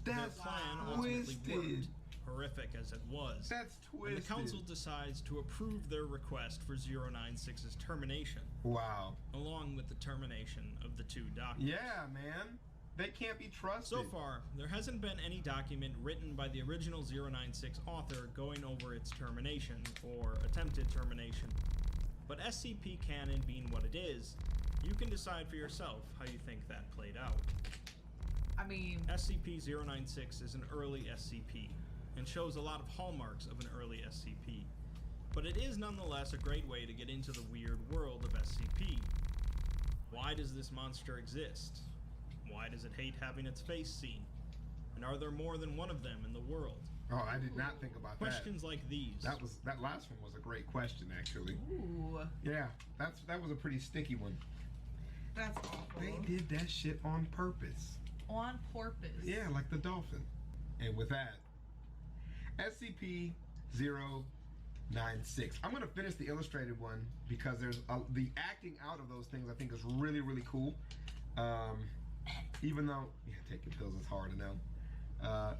Their plan ultimately worked, horrific as it was. That's twisted. And the council decides to approve their request for 096's termination. Wow. Along with the termination of the two doctors. Yeah, man. They can't be trusted. So far, there hasn't been any document written by the original 096 author going over its termination, or attempted termination. But SCP canon being what it is, you can decide for yourself how you think that played out. I mean... SCP-096 is an early SCP, and shows a lot of hallmarks of an early SCP. But it is nonetheless a great way to get into the weird world of SCP. Why does this monster exist? Why does it hate having its face seen? And are there more than one of them in the world? Oh, I did not think about Questions like these. That last one was a great question, actually. Ooh. Yeah, that was a pretty sticky one. That's awful. They did that shit on purpose. On purpose. Yeah, like the dolphin. And with that, SCP-096. I'm going to finish the illustrated one because there's the acting out of those things I think is really, really cool. Even though, taking pills is hard, I know.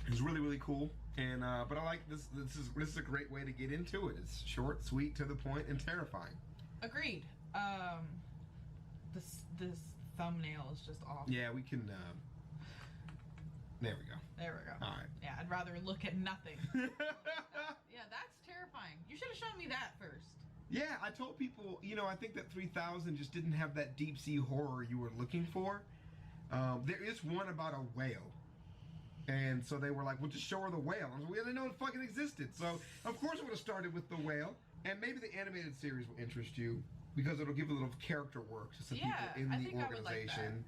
It's really, really cool. And but I like this. This is a great way to get into it. It's short, sweet, to the point, and terrifying. Agreed. This thumbnail is just awful. Yeah, we can. There we go. There we go. All right. Yeah, I'd rather look at nothing. Yeah, that's terrifying. You should have shown me that first. Yeah, I told people, I think that 3000 just didn't have that deep sea horror you were looking for. There is one about a whale. And so they were like, well, just show her the whale. I was like, we didn't know it fucking existed. So, of course, I would have started with the whale. And maybe the animated series will interest you because it'll give a little character work to some people in the organization.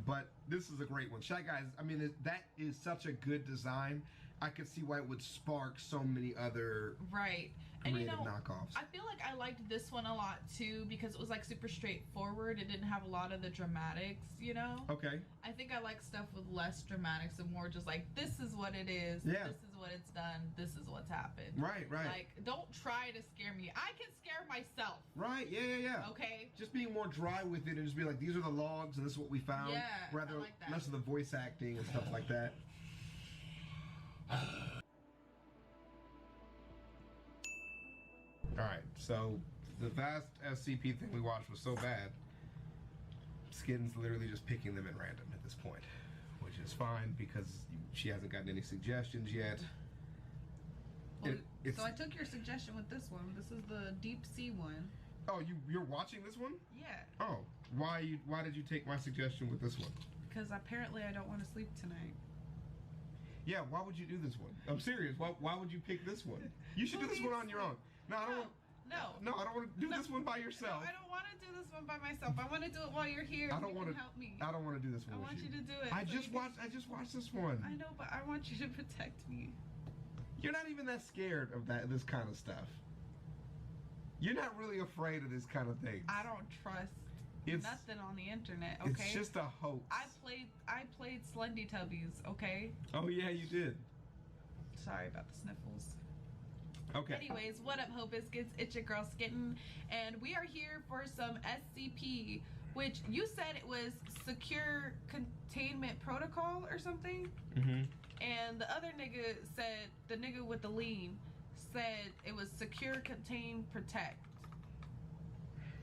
But this is a great one. Shy Guys, I mean, that is such a good design. I could see why it would spark so many other creative knockoffs. I feel like I liked this one a lot too because it was like super straightforward. It didn't have a lot of the dramatics, Okay. I think I like stuff with less dramatics and more just like, this is what it is. Yeah. This is what it's done. This is what's happened. Right. Like, don't try to scare me. I can scare myself. Right. Yeah. Okay. Just being more dry with it and just be like, these are the logs and this is what we found. Yeah. Rather I like that. less of the voice acting and stuff like that. Alright, so the vast SCP thing we watched was so bad, Skin's literally just picking them at random at this point, which is fine because she hasn't gotten any suggestions yet. Well, so I took your suggestion with this one. This is the deep sea one. Oh, you're watching this one? Yeah. Oh, why did you take my suggestion with this one? Because apparently I don't want to sleep tonight. Yeah, why would you do this one? I'm serious. Why would you pick this one? You should do this one on your own. No, I don't want. No, I don't want to do this one by yourself. No, I don't want to do this one by myself. I want to do it while you're here. I don't want to help me. I don't want to do this one. I want you to do it. I just watched this one. I know, but I want you to protect me. You're not even that scared of this kind of stuff. You're not really afraid of this kind of thing. I don't trust nothing on the internet. Okay. It's just a hoax. I played Slendy Tubbies. Okay. Oh yeah, you did. Sorry about the sniffles. Okay. Anyways, what up, Hope Biscuits? It's your girl Skitten, and we are here for some SCP, which you said it was Secure Containment Protocol or something. Mm-hmm. And the other nigga said, the nigga with the lean said it was Secure, Contain, Protect.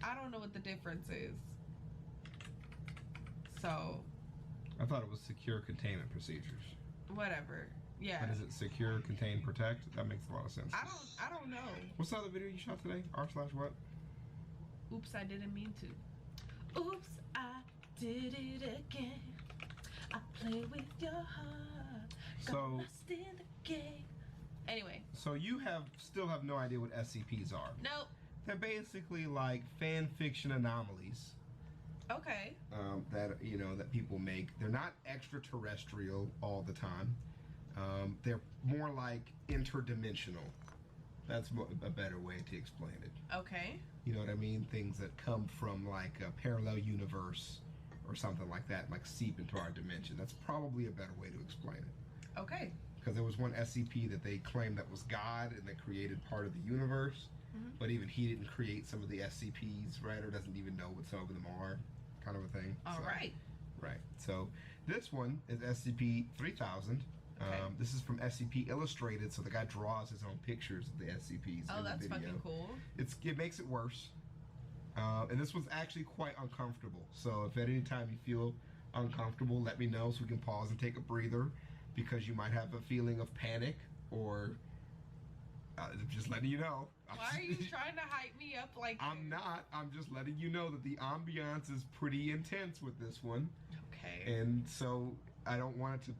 I don't know what the difference is. So. I thought it was secure containment procedures. Whatever. Yeah. But is it secure, contain, protect? That makes a lot of sense. I don't know. What's the other video you shot today? R/what? Oops, I didn't mean to. Oops, I did it again. I play with your heart. Got lost in the game. Anyway. So you still have no idea what SCPs are? Nope. They're basically like fan fiction anomalies. Okay. That people make. They're not extraterrestrial all the time. They're more like interdimensional. That's a better way to explain it. Okay. You know what I mean? Things that come from like a parallel universe or something like that, like seep into our dimension. That's probably a better way to explain it. Okay. Because there was one SCP that they claimed that was God and that created part of the universe, but even he didn't create some of the SCPs, right? Or doesn't even know what some of them are, kind of a thing. All right. Right. So this one is SCP-3000. Okay. This is from SCP Illustrated, so the guy draws his own pictures of the SCPs Oh, in the that's video. fucking cool. It makes it worse. And this was actually quite uncomfortable. So if at any time you feel uncomfortable, let me know so we can pause and take a breather, because you might have a feeling of panic or just letting you know. Why are you trying to hype me up like I'm not. I'm just letting you know that the ambiance is pretty intense with this one. Okay. And so I don't want to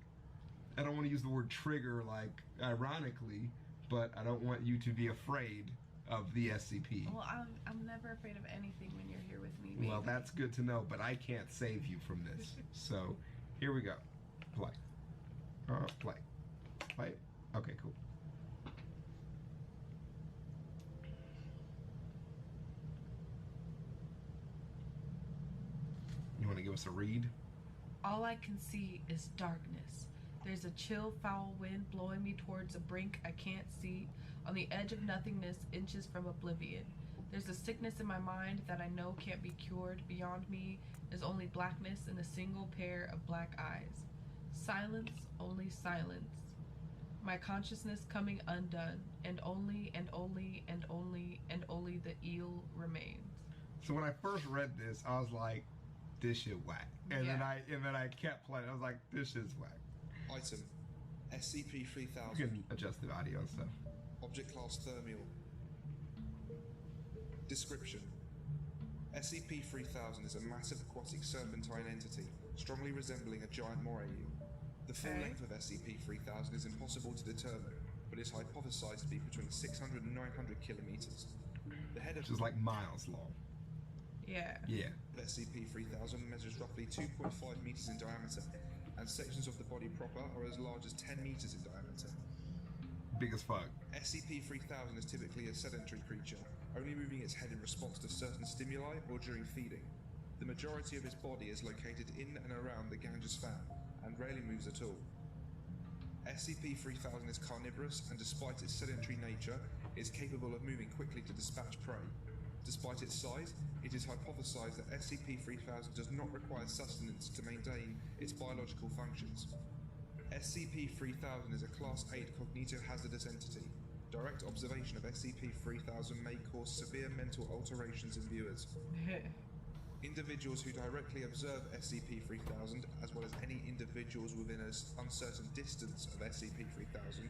use the word trigger like ironically, but I don't want you to be afraid of the SCP. Well, I'm never afraid of anything when you're here with me. Baby. Well, that's good to know, but I can't save you from this. So here we go. Play. Play. Play. Okay, cool. You want to give us a read? All I can see is darkness. There's a chill, foul wind blowing me towards a brink I can't see, on the edge of nothingness, inches from oblivion. There's a sickness in my mind that I know can't be cured. Beyond me is only blackness and a single pair of black eyes. Silence, only silence. My consciousness coming undone, and only the eel remains. So when I first read this, I was like, this shit whack. And then I kept playing. I was like, this shit's whack. Item SCP-3000. You can adjust the audio and stuff. Object class thermal. Description: SCP-3000 is a massive aquatic serpentine entity, strongly resembling a giant moray eel. The full length of SCP-3000 is impossible to determine, but is hypothesized to be between 600 and 900 kilometers. The head of Which is like miles long. Yeah. Yeah. SCP-3000 measures roughly 2.5 meters in diameter, and sections of the body proper are as large as 10 meters in diameter. Big as fuck. SCP-3000 is typically a sedentary creature, only moving its head in response to certain stimuli or during feeding. The majority of its body is located in and around the Ganges fan, and rarely moves at all. SCP-3000 is carnivorous, and despite its sedentary nature, is capable of moving quickly to dispatch prey. Despite its size, it is hypothesized that SCP-3000 does not require sustenance to maintain its biological functions. SCP-3000 is a Class 8 cognitohazardous entity. Direct observation of SCP-3000 may cause severe mental alterations in viewers. Individuals who directly observe SCP-3000, as well as any individuals within an uncertain distance of SCP-3000,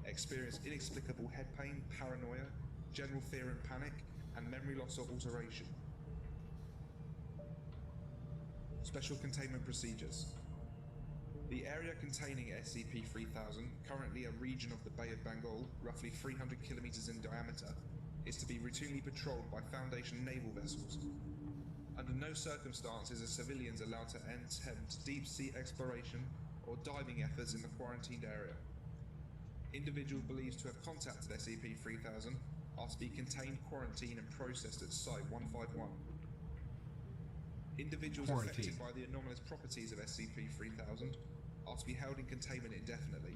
experience inexplicable head pain, paranoia, general fear and panic, and memory loss or alteration. Special containment procedures. The area containing SCP-3000, currently a region of the Bay of Bengal, roughly 300 kilometers in diameter, is to be routinely patrolled by Foundation naval vessels. Under no circumstances are civilians allowed to attempt deep-sea exploration or diving efforts in the quarantined area. Individuals believed to have contacted SCP-3000 are to be contained, quarantined, and processed at Site-151. Individuals affected by the anomalous properties of SCP-3000 are to be held in containment indefinitely.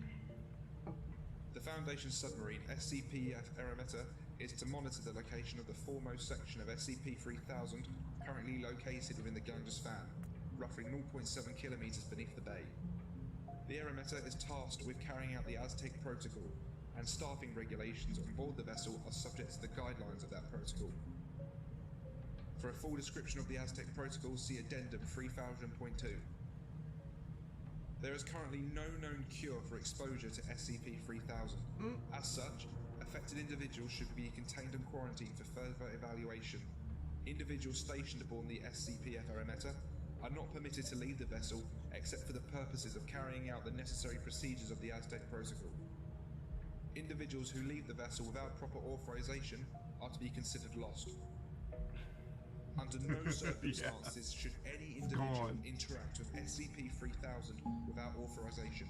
The Foundation's submarine, SCP-Erameta, is to monitor the location of the foremost section of SCP-3000 currently located within the Ganges fan, roughly 0.7 kilometers beneath the bay. The Erameta is tasked with carrying out the Aztec Protocol, and staffing regulations on board the vessel are subject to the guidelines of that protocol. For a full description of the Aztec protocol, see Addendum 3000.2. There is currently no known cure for exposure to SCP-3000. As such, affected individuals should be contained and quarantined for further evaluation. Individuals stationed aboard the SCP-FRMeta are not permitted to leave the vessel except for the purposes of carrying out the necessary procedures of the Aztec protocol. Individuals who leave the vessel without proper authorization are to be considered lost. Under no circumstances should any individual interact with SCP-3000 without authorization.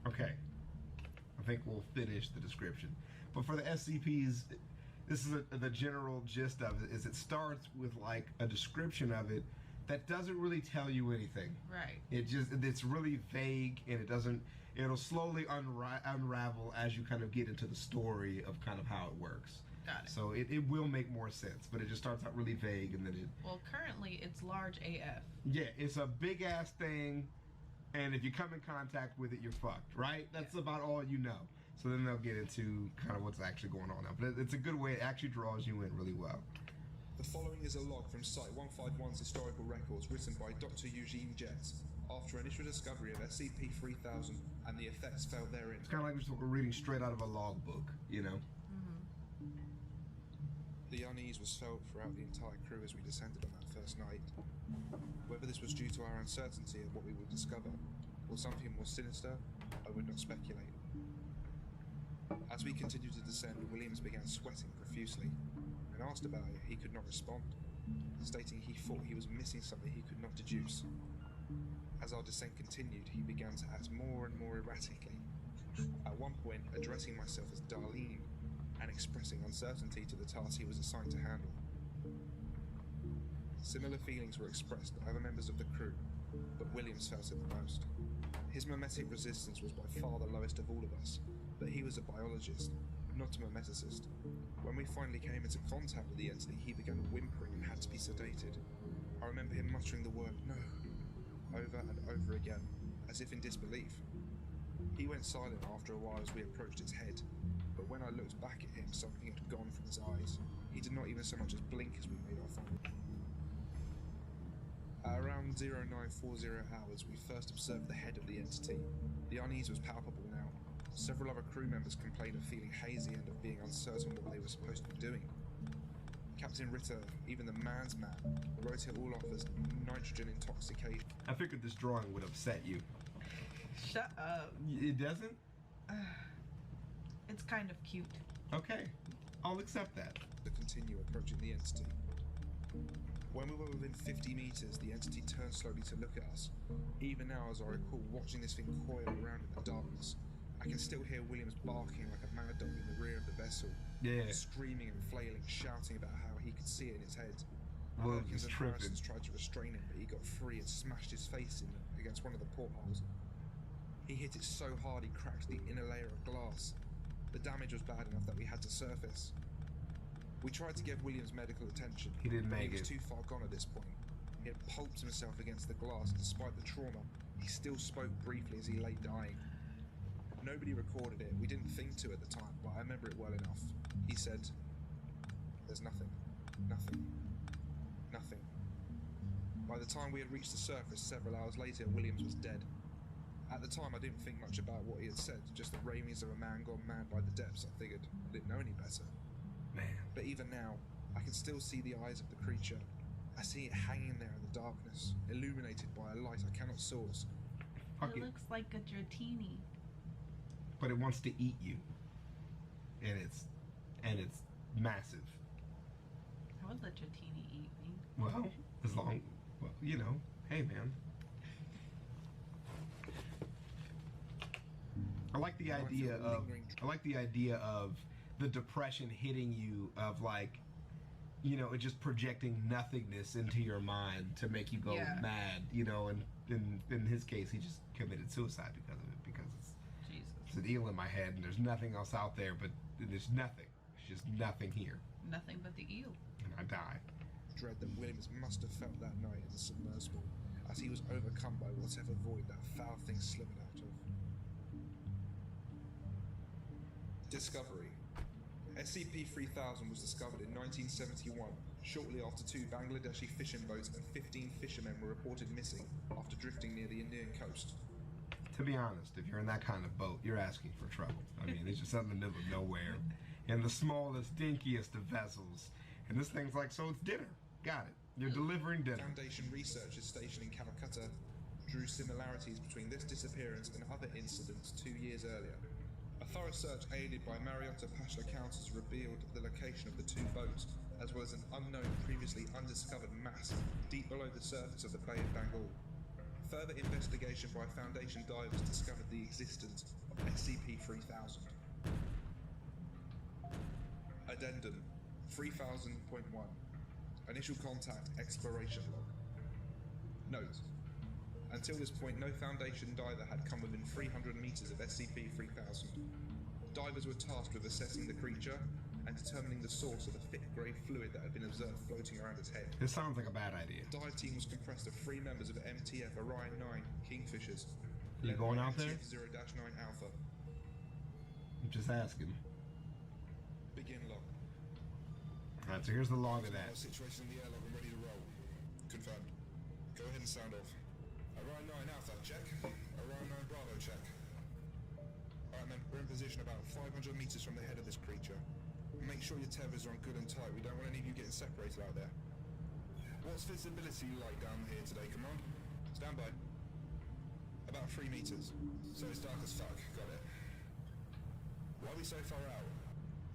Okay. I think we'll finish the description. But for the SCPs, this is the general gist of it, is it starts with like a description of it that doesn't really tell you anything. Right. It's really vague, and it'll slowly unravel as you kind of get into the story of kind of how it works. Got it. So it will make more sense, but it just starts out really vague, and then it... Well, currently it's large AF. Yeah, it's a big-ass thing, and if you come in contact with it, you're fucked, right? That's about all you know. So then they'll get into kind of what's actually going on now. But it's a good way. It actually draws you in really well. The following is a log from Site 151's historical records written by Dr. Eugene Jett after initial discovery of SCP-3000 and the effects felt therein. It's kind of like we're reading straight out of a logbook, you know? The unease was felt throughout the entire crew as we descended on that first night. Whether this was due to our uncertainty of what we would discover, or something more sinister, I would not speculate. As we continued to descend, Williams began sweating profusely. When asked about it, he could not respond, stating he thought he was missing something he could not deduce. As our descent continued, he began to act more and more erratically, at one point addressing myself as Darlene and expressing uncertainty to the task he was assigned to handle. Similar feelings were expressed by other members of the crew, but Williams felt it the most. His mimetic resistance was by far the lowest of all of us, but he was a biologist, not a mimeticist. When we finally came into contact with the entity, he began whimpering and had to be sedated. I remember him muttering the word "no" over and over again, as if in disbelief. He went silent after a while as we approached its head, but when I looked back at him, something had gone from his eyes. He did not even so much as blink as we made our final. At around 0940 hours, we first observed the head of the entity. The unease was palpable now. Several other crew members complained of feeling hazy and of being uncertain what they were supposed to be doing. Captain Ritter, even the man's man, wrote it all off as nitrogen intoxication. I figured this drawing would upset you. Shut up. It doesn't? It's kind of cute. Okay, I'll accept that. To continue approaching the entity. When we were within 50 meters, the entity turned slowly to look at us. Even now, as I recall watching this thing coil around in the darkness, I can still hear Williams barking like a mad dog in the rear of the vessel. Yeah. Screaming and flailing, shouting about how he could see it in its head. Williams and tripping. Harrison's tried to restrain him, but he got free and smashed his face against one of the portholes. He hit it so hard he cracked the inner layer of glass. The damage was bad enough that we had to surface. We tried to give Williams medical attention. He didn't make it. He was too far gone at this point. He had pulped himself against the glass, and despite the trauma, he still spoke briefly as he lay dying. Nobody recorded it. We didn't think to at the time, but I remember it well enough. He said, "There's nothing. Nothing. Nothing." By the time we had reached the surface several hours later, Williams was dead. At the time, I didn't think much about what he had said, just the ravings of a man gone mad by the depths, I figured. I didn't know any better. Man. But even now, I can still see the eyes of the creature. I see it hanging there in the darkness, illuminated by a light I cannot source. Fuck It it. looks like a dratini. But it wants to eat you. And it's massive. How would the dratini eat me? Well, you know, hey man. I like the idea of the depression hitting you, of like, you know, it just projecting nothingness into your mind to make you go mad, you know, and in his case he just committed suicide because of it, because it's an eel in my head and there's nothing else out there, but there's nothing. There's just nothing here. Nothing but the eel. And I die. Dread that Williams must have felt that night in the submersible, as he was overcome by whatever void that foul thing slithered out of. Discovery. SCP-3000 was discovered in 1971, shortly after 2 Bangladeshi fishing boats and 15 fishermen were reported missing after drifting near the Indian coast. To be honest, if you're in that kind of boat, you're asking for trouble. I mean, it's just out in the middle of nowhere, in the smallest, dinkiest of vessels. And this thing's like, so it's dinner. Got it. You're delivering dinner. Foundation researchers stationed in Calcutta drew similarities between this disappearance and other incidents 2 years earlier. A thorough search aided by Mariota Pasha counters revealed the location of the 2 boats, as well as an unknown, previously undiscovered mass deep below the surface of the Bay of Bengal. Further investigation by Foundation divers discovered the existence of SCP-3000. Addendum 3000.1 Initial Contact Exploration Log. Note: until this point, no Foundation diver had come within 300 meters of SCP-3000. Divers were tasked with assessing the creature and determining the source of the thick grey fluid that had been observed floating around its head. This sounds like a bad idea. The dive team was comprised of 3 members of MTF Orion 9 Kingfishers. You going out there? MTF 0-9 Alpha. I'm just asking. Begin log. Alright, so here's the log of that. Situation in the airlock and ready to roll. Confirmed. Go ahead and sound off. Orion 9 Alpha, check. Orion 9 Bravo, check. Alright men, we're in position about 500 meters from the head of this creature. Make sure your tethers are on good and tight. We don't want any of you getting separated out there. What's visibility like down here today, Command? Stand by. About 3 meters. So it's dark as fuck, got it. Why are we so far out?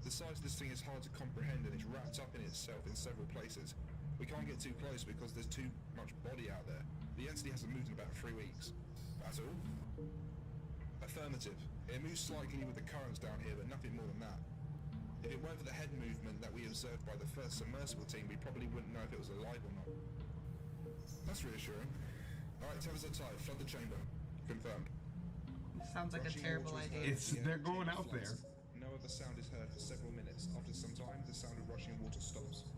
The size of this thing is hard to comprehend and it's wrapped up in itself in several places. We can't get too close because there's too much body out there. The entity hasn't moved in about 3 weeks. That's all? Affirmative. It moves slightly with the currents down here, but nothing more than that. If it weren't for the head movement that we observed by the first submersible team, we probably wouldn't know if it was alive or not. That's reassuring. Alright, tethers are tight. Flood the chamber. Confirmed. Sounds like a terrible idea. They're going out there. No other sound is heard for several minutes. After some time, the sound of rushing water stops.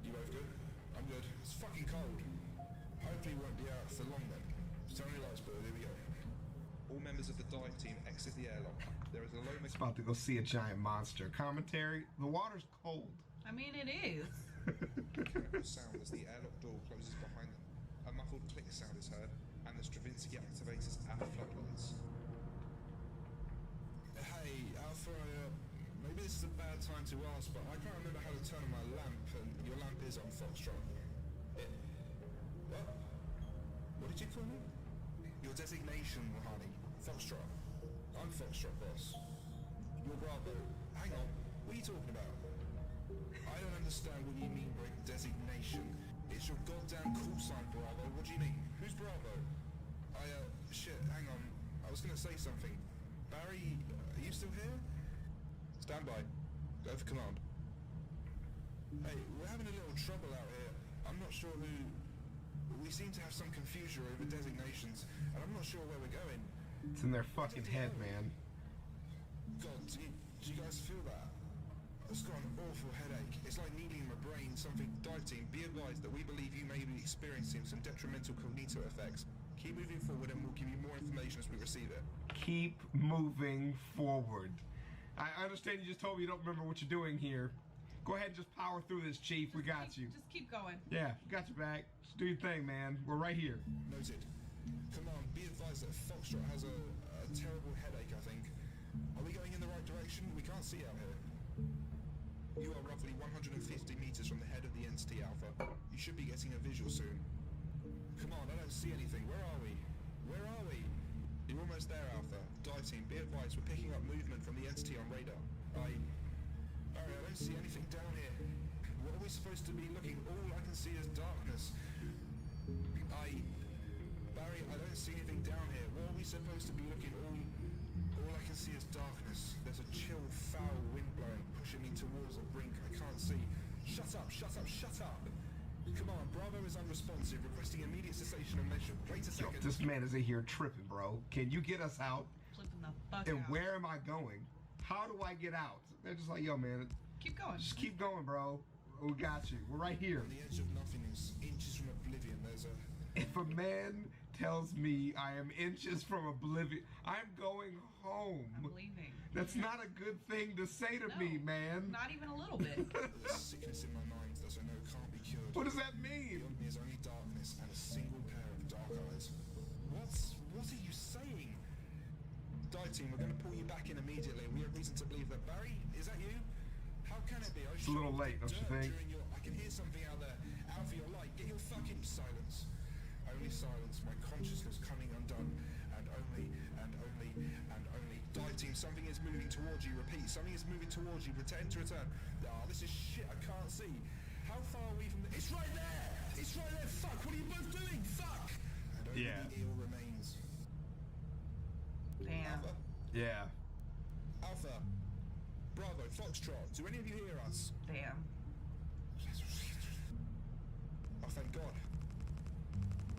You both good? I'm good. It's fucking cold. Hopefully we won't be out for long then. Turn your lights, but here we go. All members of the dive team exit the airlock. There is a low... It's about to go see a giant monster. Commentary, the water's cold. I mean, it is. Mechanical sound as the airlock door closes behind them. A muffled click sound is heard, and the Stravinsky activates our floodlights. Hey, Alpha, maybe this is a bad time to ask, but I can't remember how to turn on my lamp, and your lamp is on Foxtrot. What? What did you call me? Your designation, Rouhani. Foxtrot. I'm Foxtrot, boss. You're Bravo. Hang on, what are you talking about? I don't understand what you mean by designation. It's your goddamn call sign, Bravo. What do you mean? Who's Bravo? Shit, hang on. I was gonna say something. Barry, are you still here? Stand by. Go for command. Hey, we're having a little trouble out here. I'm not sure who... We seem to have some confusion over designations, and I'm not sure where we're going. It's in their fucking head, man. God, do you guys feel that? I've got an awful headache. It's like needling in my brain. Something. Dive team, be advised that we believe you may be experiencing some detrimental cognito effects. Keep moving forward and we'll give you more information as we receive it. Keep moving forward. I understand you just told me you don't remember what you're doing here. Go ahead and just power through this, Chief. We got you. Just keep going. Yeah, got your back. Just do your thing, man. We're right here. Noted. Come on, be advised that Foxtrot has a terrible headache, I think. Are we going in the right direction? We can't see out here. You are roughly 150 meters from the head of the entity, Alpha. You should be getting a visual soon. Come on, I don't see anything. Where are we? Where are we? You're almost there, Alpha. Dive team, be advised, we're picking up movement from the entity on radar. Barry, I don't see anything down here. What are we supposed to be looking? All I can see is darkness. Barry, I don't see anything down here. What are we supposed to be looking? All I can see is darkness. There's a chill, foul wind blowing, pushing me towards the brink. I can't see. Shut up, shut up, shut up! Come on, Bravo is unresponsive, requesting immediate cessation of mission. Wait a second. Yo, this man is in here tripping, bro. Can you get us out? Flipping the fuck And out. where am I going? How do I get out? They're just like, yo, man, Keep going. just keep going, bro. We got you. We're right here. On the edge of nothingness, inches from oblivion, there's a... If a man tells me I am inches from oblivion, I'm going home. I'm leaving. That's not a good thing to say to me, man. Not even a little bit. There's sickness in my mind that I know can't be cured. What does that mean? Beyond me is only darkness and a single pair of dark eyes. What are you saying? Die team, we're going to pull you back in immediately. We have reason to believe that Barry, is that you? How can it be? It's a little late, don't you think? I can hear something out there. Out for your light. Get your fucking silence. Only silence. My consciousness coming undone. And only. Die team, something is moving towards you. Repeat, something is moving towards you. Pretend to return. This is shit. I can't see. How far are we from the... It's right there! It's right there! Fuck! What are you both doing? Fuck! And only the eel remains. Damn. Alpha? Yeah. Alpha. Bravo. Foxtrot. Do any of you hear us? Damn. Oh, thank God.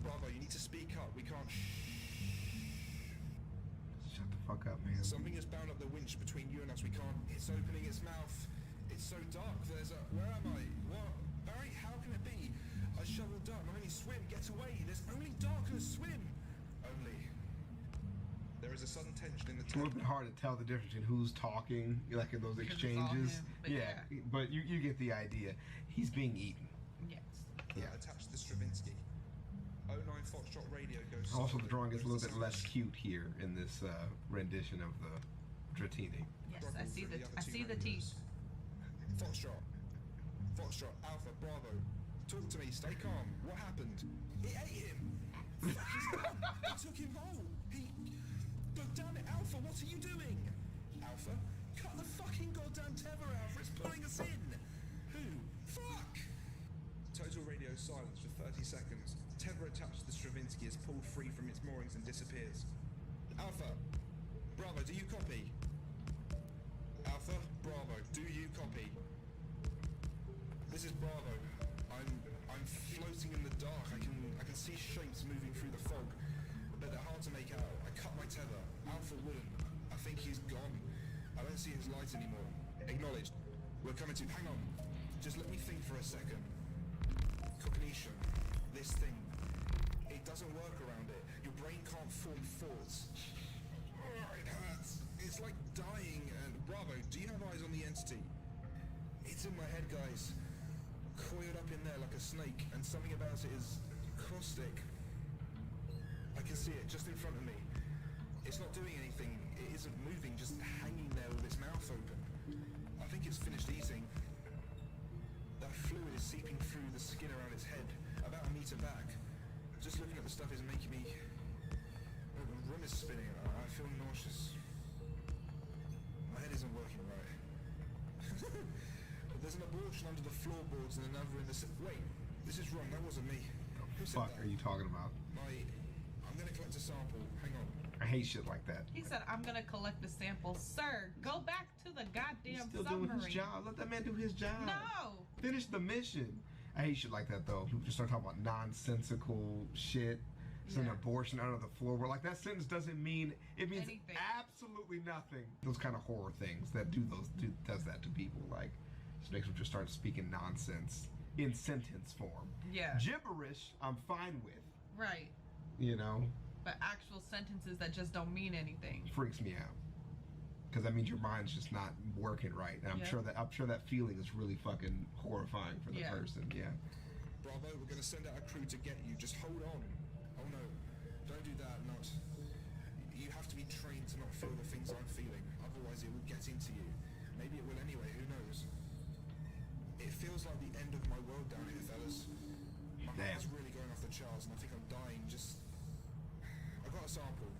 Bravo, you need to speak up. We can't... Shut the fuck up, man. Something has bound up the winch between you and us. We can't... It's opening its mouth. It's so dark. There's a... Where am I? What? Barry, how can it be? I shoveled dirt. I only swim. Get away. There's only darkness. Swim. Only. There is a sudden tension in the It's a little bit hard to tell the difference between who's talking, like in those exchanges. But you get the idea. He's being eaten. Yes. Yeah. Attached to the Stravinsky. 09 Foxtrot radio goes... Also, the drawing is a little bit less cute here in this rendition of the Dratini. Yes, I see the teeth. Foxtrot. Foxtrot, Alpha, Bravo. Talk to me, stay calm. What happened? It ate him! It took him whole! But damn it, Alpha, what are you doing? Alpha? Cut the fucking goddamn tether, Alpha, it's pulling us in! Who? Fuck! Total radio silence for 30 seconds. Tether attached to the Stravinsky is pulled free from its moorings and disappears. Alpha, Bravo, do you copy? Alpha, Bravo, do you copy? This is Bravo. I'm floating in the dark. I can see shapes moving through the fog, but they're hard to make out. I cut my tether. Alpha wouldn't. I think he's gone. I don't see his light anymore. Acknowledged. We're coming to... Hang on. Just let me think for a second. Cognition. This thing. It doesn't work around it. Your brain can't form thoughts. It hurts. It's like dying. And Bravo, do you have eyes on the entity? It's in my head, guys. Coiled up in there like a snake, and something about it is caustic. I can see it just in front of me. It's not doing anything. It isn't moving, just hanging there with its mouth open. I think it's finished eating. That fluid is seeping through the skin around its head, about a meter back. Just looking at the stuff is making me... The room is spinning. I feel nauseous. My head isn't working right. There's an abortion under the floorboards and another in the... Wait, this is wrong. That wasn't me. Who said Fuck that? are you talking about? I'm gonna collect a sample. Hang on. I hate shit like that. He said, I'm gonna collect the sample. Sir, go back to the goddamn He's still submarine. doing his job. Let that man do his job. No! Finish the mission. I hate shit like that, though. People just start talking about nonsensical shit. It's an abortion under the floor. Where, like, that sentence doesn't mean... It means anything. absolutely nothing. Those kind of horror things that does that to people. Like, just makes them just start speaking nonsense in sentence form. Yeah. Gibberish, I'm fine with. Right. You know? But actual sentences that just don't mean anything. Freaks me out. Because that means your mind's just not working right. And I'm sure that feeling is really fucking horrifying for the person. Yeah. Bravo, we're gonna send out a crew to get you. Just hold on. Oh no. Don't do that, not. You have to be trained to not feel the things I'm feeling. Otherwise it will get into you. Maybe it will anyway, who knows? It feels like the end of my world down here, fellas. My heart's really going off the charts and I think I'm dying. I got a sample.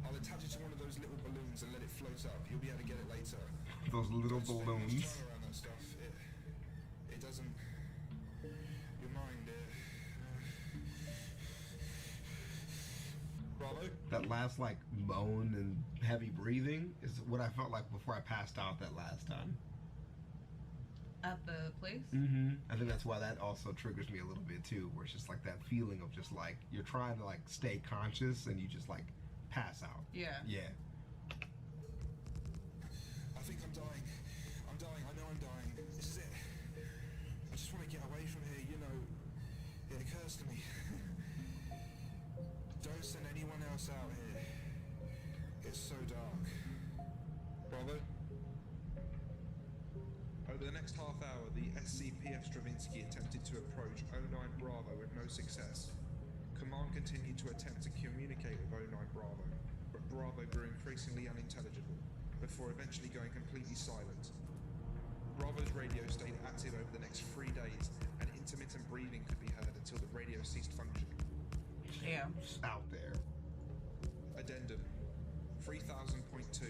I'll attach it to one of those little balloons and let it float up. You'll be able to get it later. Those little Don't spend much balloons. time around that stuff. It doesn't... Your mind, Bravo? That last, like, moan and heavy breathing is what I felt like before I passed out that last time. At the place? Mm-hmm. I think that's why that also triggers me a little bit, too, where it's just, like, that feeling of just, like, you're trying to, like, stay conscious and you just, like, pass out. Yeah. Yeah. I think I'm dying. I'm dying. I know I'm dying. This is it. I just want to get away from here, you know. It occurs to me. Don't send anyone else out here. It's so dark. Over the next half hour, the SCPF Stravinsky attempted to approach 09 Bravo with no success. Command continued to attempt to communicate with 09 Bravo, but Bravo grew increasingly unintelligible, before eventually going completely silent. Bravo's radio stayed active over the next 3 days, and intermittent breathing could be heard until the radio ceased functioning. Damn. Out there. Addendum 3000.2,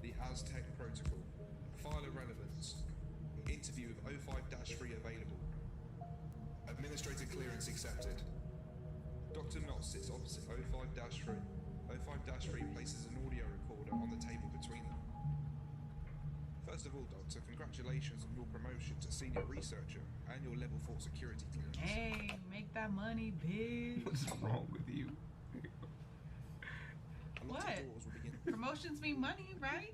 the Aztec Protocol. File irrelevance. Interview with 05-3 available. Administrator clearance accepted. Dr. Knott sits opposite 05-3. 05-3 places an audio recorder on the table between them. First of all, Doctor, congratulations on your promotion to senior researcher and your level 4 security clearance. Hey, make that money, bitch. What's wrong with you? A lot What? of doors will begin. Promotions mean money, right?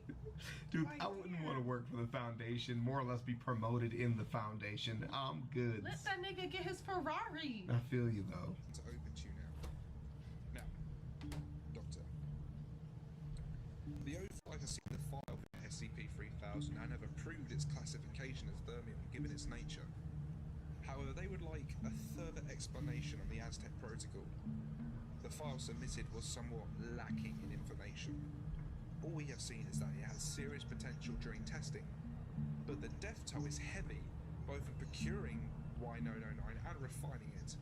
Dude, Right I wouldn't there. want to work for the Foundation, more or less be promoted in the Foundation. I'm good. Let that nigga get his Ferrari. I feel you, though. To open to you now. Now, Doctor. The O5 has seen the file for SCP-3000 and have approved its classification as thermium given its nature. However, they would like a further explanation on the Aztec Protocol. The file submitted was somewhat lacking in information. All we have seen is that it has serious potential during testing, but the death toll is heavy, both in procuring Y909 and refining it.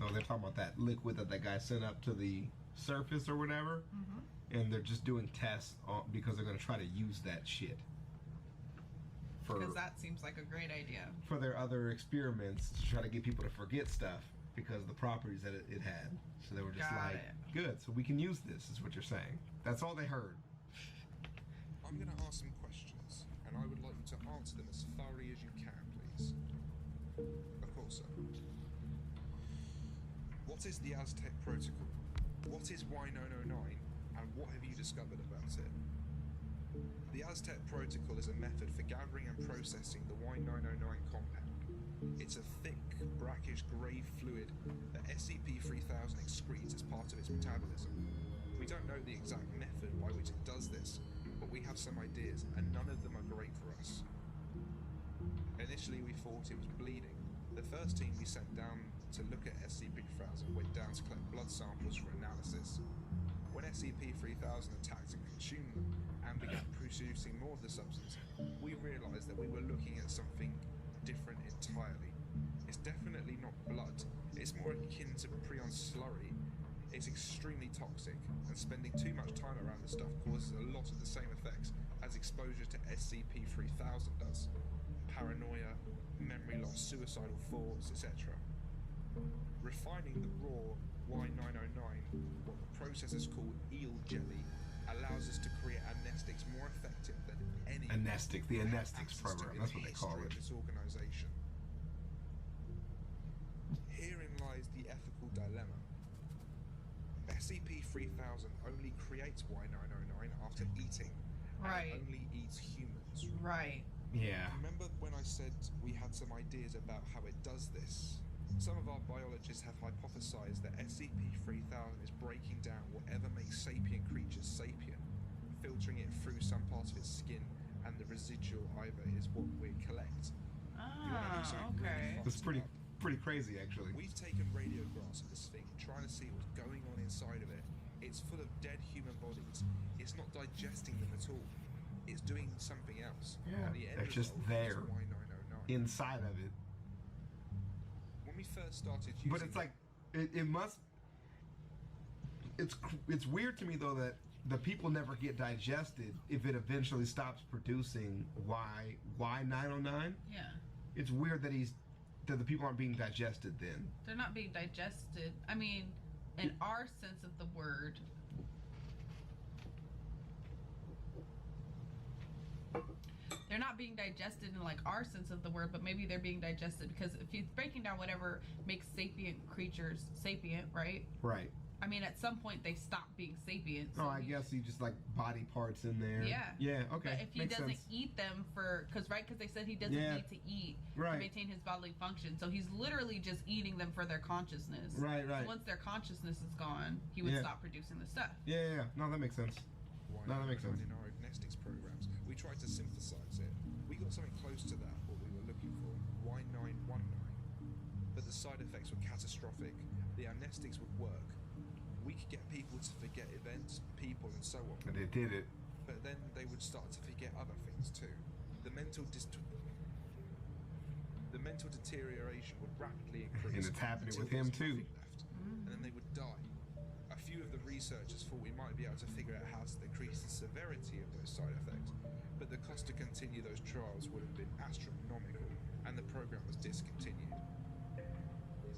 So they're talking about that liquid that guy sent up to the surface or whatever, and they're just doing tests because they're going to try to use that shit Because that seems like a great idea. for their other experiments to try to get people to forget stuff because of the properties that it had. So they were just Got like, it. good, so we can use this, is what you're saying. That's all they heard. I'm going to ask some questions, and I would like you to answer them as thoroughly as you can, please. Of course, sir. What is the Aztec Protocol? What is Y909, and what have you discovered about it? The Aztec Protocol is a method for gathering and processing the Y909 compound. It's a thick, brackish grey fluid that SCP-3000 excretes as part of its metabolism. We don't know the exact method by which it does this, but we have some ideas, and none of them are great for us. Initially, we thought it was bleeding. The first team we sent down to look at SCP-3000 went down to collect blood samples for analysis. When SCP-3000 attacked and consumed them, and began producing more of the substance, we realised that we were looking at something different entirely. It's definitely not blood. It's more akin to prion slurry. It's extremely toxic, and spending too much time around the stuff causes a lot of the same effects as exposure to SCP-3000 does. Paranoia, memory loss, suicidal thoughts, etc. Refining the raw Y909, what the processors call eel jelly, allows us to create amnestics more effective than any... Anestic, the we have Anestics access to program, in that's the what they call history it. of this organisation. Herein lies the ethical dilemma. SCP-3000 only creates Y909 after eating, Right. and it only eats humans. Right. Yeah. Remember when I said we had some ideas about how it does this? Some of our biologists have hypothesized that SCP-3000 is breaking down whatever makes sapient creatures sapient, filtering it through some part of its skin, and the residual either is what we collect. You wanna know something really Okay. fucked That's pretty up? crazy, actually. We've taken radiographs of this thing, trying to see what's going on inside of it. It's full of dead human bodies. It's not digesting them at all. It's doing something else. Yeah, And the end they're just result is there. Y909. Inside of it. When we first started using But it's like, it must... It's weird to me, though, that the people never get digested if it eventually stops producing Y909. Yeah. It's weird that that the people aren't being digested then. They're not being digested. I mean, in our sense of the word. They're not being digested in like our sense of the word, but maybe they're being digested because if you're breaking down whatever makes sapient creatures sapient, right? Right. I mean, at some point they stop being sapient. Oh, I guess he just like body parts in there. Yeah. Yeah, okay. But if he Makes doesn't sense. eat them because they said he doesn't Yeah. need to eat Right. to maintain his bodily function. So he's literally just eating them for their consciousness. Right, right. So once their consciousness is gone, he would Yeah. stop producing the stuff. Yeah. No, that makes sense. No, that makes sense. In our agnostics programs, we tried to synthesize it. We got something close to that, or side effects were catastrophic, the amnestics would work. We could get people to forget events, people, and so on. And they did it. But then they would start to forget other things too. The mental deterioration would rapidly increase. And it's happening until with him there was too. nothing left, and then they would die. A few of the researchers thought we might be able to figure out how to decrease the severity of those side effects, but the cost to continue those trials would have been astronomical, and the program was discontinued.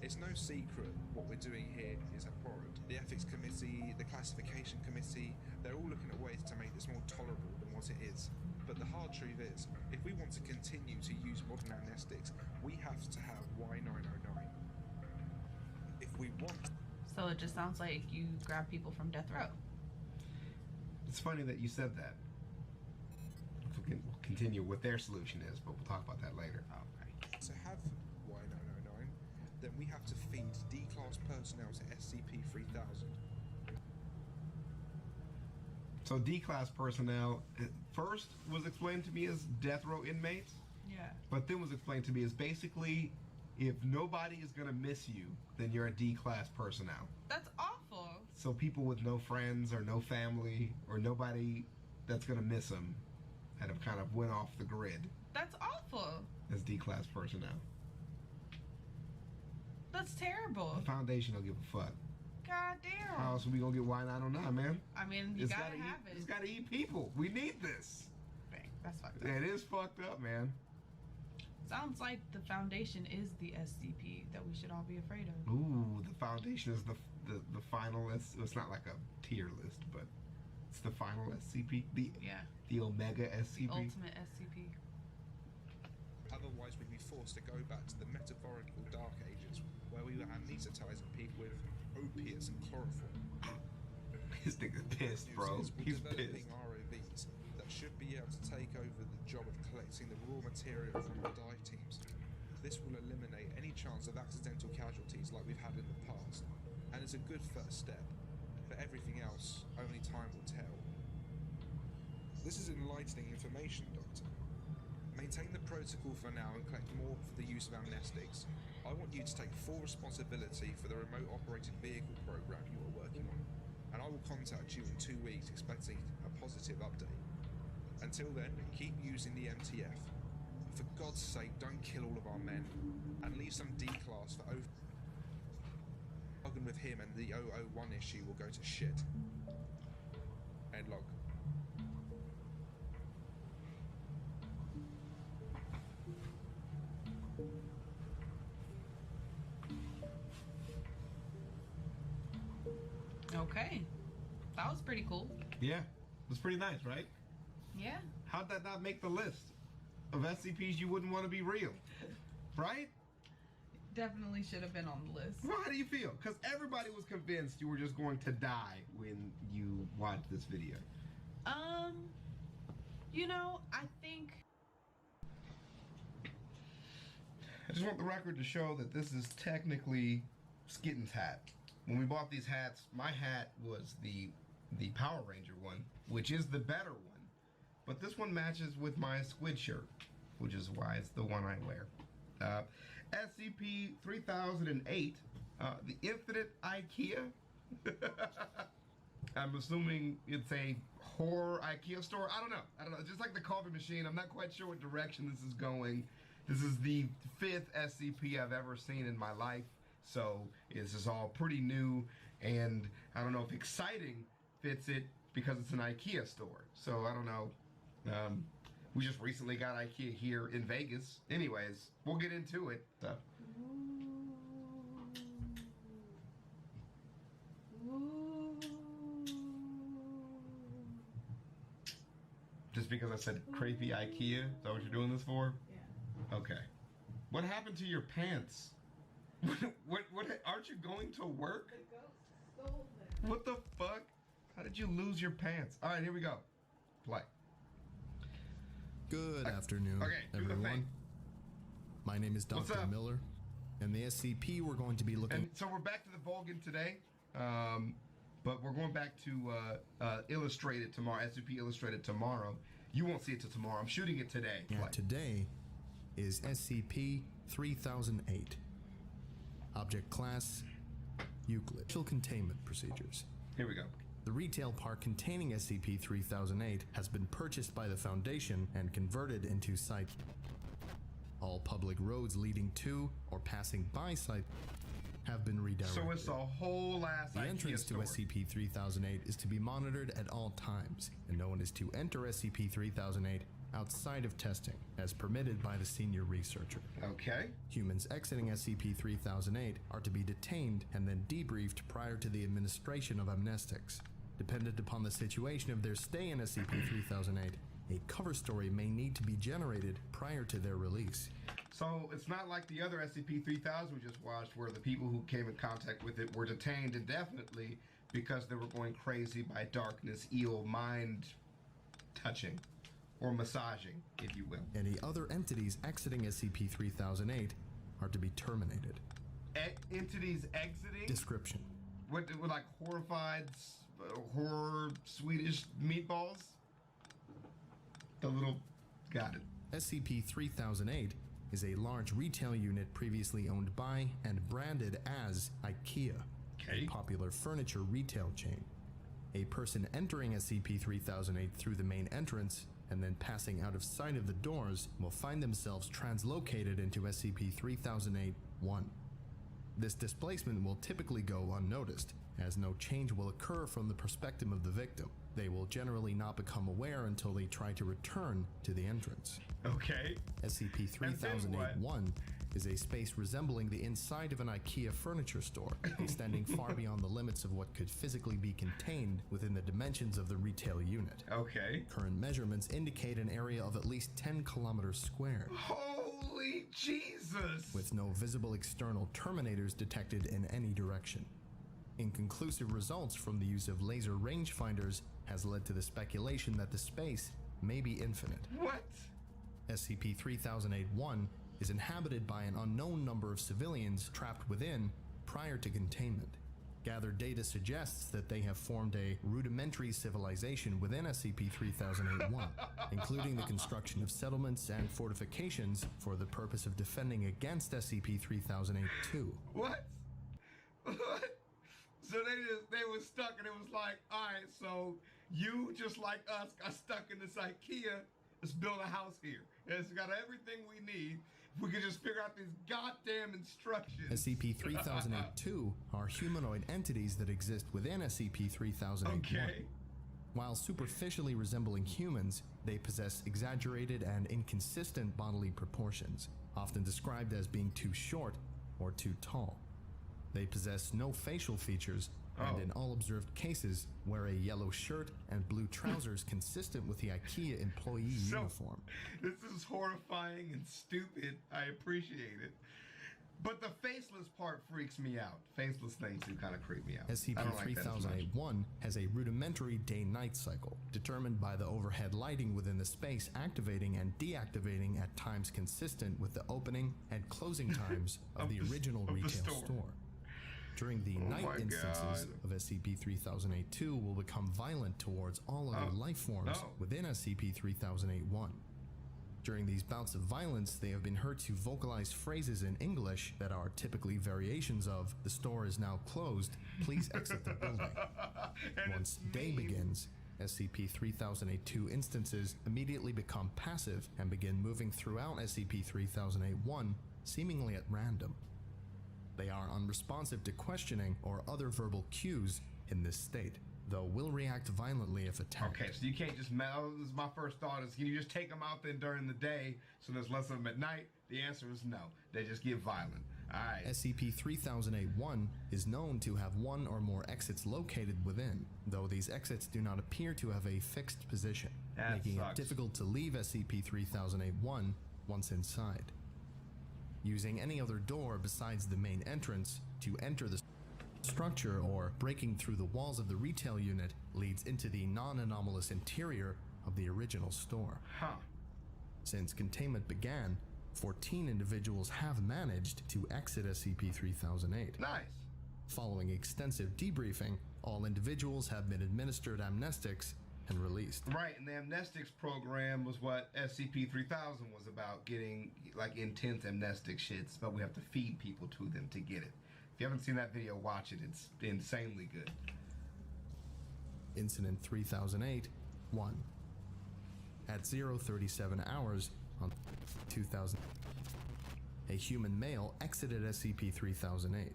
It's no secret what we're doing here is abhorrent. The ethics committee, the classification committee, they're all looking at ways to make this more tolerable than what it is. But the hard truth is, if we want to continue to use modern amnestics, we have to have Y909. If we want... So it just sounds like you grab people from death row. It's funny that you said that. We'll continue what their solution is, but we'll talk about that later. To have Y909, then we have to feed D-class personnel to SCP-3000. So D-class personnel first was explained to me as death row inmates, Yeah. but then was explained to me as basically, if nobody is gonna miss you, then you're a D-class personnel. That's awful. So people with no friends or no family or nobody that's gonna miss them that have kind of went off the grid That's awful. as D-class personnel. That's terrible. The Foundation don't give a fuck. God damn. How else are we gonna get Y909, man? I mean, you gotta have it. It's gotta eat people. We need this. Dang, that's fucked up. It is fucked up, man. Sounds like the Foundation is the SCP that we should all be afraid of. Ooh, the Foundation is the final. It's not like a tier list, but it's the final SCP. The Omega SCP. The ultimate SCP. Otherwise, we'd be forced to go back to the metaphorical Dark Ages, where we were anesthetizing people with opiates and chloroform. This nigga's pissed, bro. He's developing pissed. ROVs that should be able to take over the job of collecting the raw material from our dive teams. This will eliminate any chance of accidental casualties like we've had in the past, and it's a good first step. For everything else, only time will tell. This is enlightening information, Doctor. Maintain the protocol for now and collect more for the use of amnestics. I want you to take full responsibility for the remote operated vehicle program you are working on, and I will contact you in 2 weeks expecting a positive update. Until then, keep using the MTF. For God's sake, don't kill all of our men, and leave some D-class for Bargain with him and the 001 issue will go to shit. End log. Okay. That was pretty cool. Yeah, it's pretty nice, right? Yeah. How'd that not make the list of SCPs you wouldn't want to be real? Right? Definitely should have been on the list. Well, how do you feel? Because everybody was convinced you were just going to die when you watched this video. You know, I think... I just want the record to show that this is technically Skitten's hat. When we bought these hats, my hat was the Power Ranger one, which is the better one. But this one matches with my squid shirt, which is why it's the one I wear. SCP-3008, the Infinite IKEA. I'm assuming it's a horror IKEA store. I don't know. Just like the coffee machine, I'm not quite sure what direction this is going. This is the 5th SCP I've ever seen in my life. So this is all pretty new, and I don't know if exciting fits it because it's an IKEA store. So I don't know. We just recently got IKEA here in Vegas. Anyways, we'll get into it. So. Just because I said creepy IKEA? Is that what you're doing this for? Yeah. Okay. What happened to your pants? What aren't you going to work? The ghost stole them. What the fuck? How did you lose your pants? All right, here we go. Play. Good afternoon, do the everyone. thing. My name is What's Dr. up? Miller, and the SCP we're going to be looking... And so we're back to the Vulcan today, but we're going back to Illustrated tomorrow, SCP Illustrated tomorrow. You won't see it till tomorrow. I'm shooting it today. And Play. today is SCP-3008. Object class, Euclid. Initial containment procedures. Here we go. The retail park containing SCP-3008 has been purchased by the Foundation and converted into site. All public roads leading to or passing by site have been redirected. So it's a whole ass The IKEA entrance store. to SCP-3008 is to be monitored at all times, and no one is to enter SCP-3008 outside of testing, as permitted by the senior researcher. Okay. Humans exiting SCP-3008 are to be detained and then debriefed prior to the administration of amnestics. Dependent upon the situation of their stay in SCP-3008, a cover story may need to be generated prior to their release. So it's not like the other SCP-3000 we just watched, where the people who came in contact with it were detained indefinitely because they were going crazy by darkness, eel, mind touching, or massaging, if you will. Any other entities exiting SCP-3008 are to be terminated. Entities exiting? Description. What, like horrified, horror Swedish meatballs? The little... Got it. SCP-3008 is a large retail unit previously owned by and branded as IKEA, Okay. a popular furniture retail chain. A person entering SCP-3008 through the main entrance and then passing out of sight of the doors will find themselves translocated into SCP-3008-1. This displacement will typically go unnoticed, as no change will occur from the perspective of the victim. They will generally not become aware until they try to return to the entrance. Okay. SCP-3008-1 is a space resembling the inside of an IKEA furniture store, extending far beyond the limits of what could physically be contained within the dimensions of the retail unit. Okay. Current measurements indicate an area of at least 10 kilometers squared, Holy Jesus! with no visible external terminators detected in any direction. Inconclusive results from the use of laser rangefinders has led to the speculation that the space may be infinite. What? SCP-3008-1 is inhabited by an unknown number of civilians trapped within prior to containment. Gathered data suggests that they have formed a rudimentary civilization within SCP-3008-1, including the construction of settlements and fortifications for the purpose of defending against SCP-3008-2. What? What? So they was stuck, and it was like, all right, so you, just like us, got stuck in this IKEA. Let's build a house here. It's got everything we need. If we could just figure out these goddamn instructions. SCP-3008-2 are humanoid entities that exist within SCP-3008-1. Okay. While superficially resembling humans, they possess exaggerated and inconsistent bodily proportions, often described as being too short or too tall. They possess no facial features, and in all observed cases, wear a yellow shirt and blue trousers consistent with the IKEA employee uniform. This is horrifying and stupid. I appreciate it. But the faceless part freaks me out. Faceless things do kind of creep me out. I don't like that as much. SCP-3008-1 has a rudimentary day-night cycle, determined by the overhead lighting within the space activating and deactivating at times consistent with the opening and closing times of the original retail store. During the night instances of SCP-3008-2 will become violent towards all other life forms within SCP-3008-1. During these bouts of violence, they have been heard to vocalize phrases in English that are typically variations of, "The store is now closed, please exit the building." Once day begins, SCP-3008-2 instances immediately become passive and begin moving throughout SCP-3008-1, seemingly at random. They are unresponsive to questioning or other verbal cues in this state, though will react violently if attacked. Okay, so you can't just, this is my first thought, is can you just take them out then during the day so there's less of them at night? The answer is no. They just get violent. Alright. SCP-3008-1 is known to have one or more exits located within, though these exits do not appear to have a fixed position, making it difficult to leave SCP-3008-1 once inside. Using any other door besides the main entrance to enter the structure or breaking through the walls of the retail unit leads into the non-anomalous interior of the original store. Since containment began, 14 individuals have managed to exit SCP-3008. Nice. Following extensive debriefing, all individuals have been administered amnestics and released. Right, and the amnestics program was what SCP-3000 was about, getting like intense amnestic shits, but we have to feed people to them to get it. If you haven't seen that video, watch it. It's insanely good. Incident 3008 1. At 0:37 hours on 2000, a human male exited SCP-3008,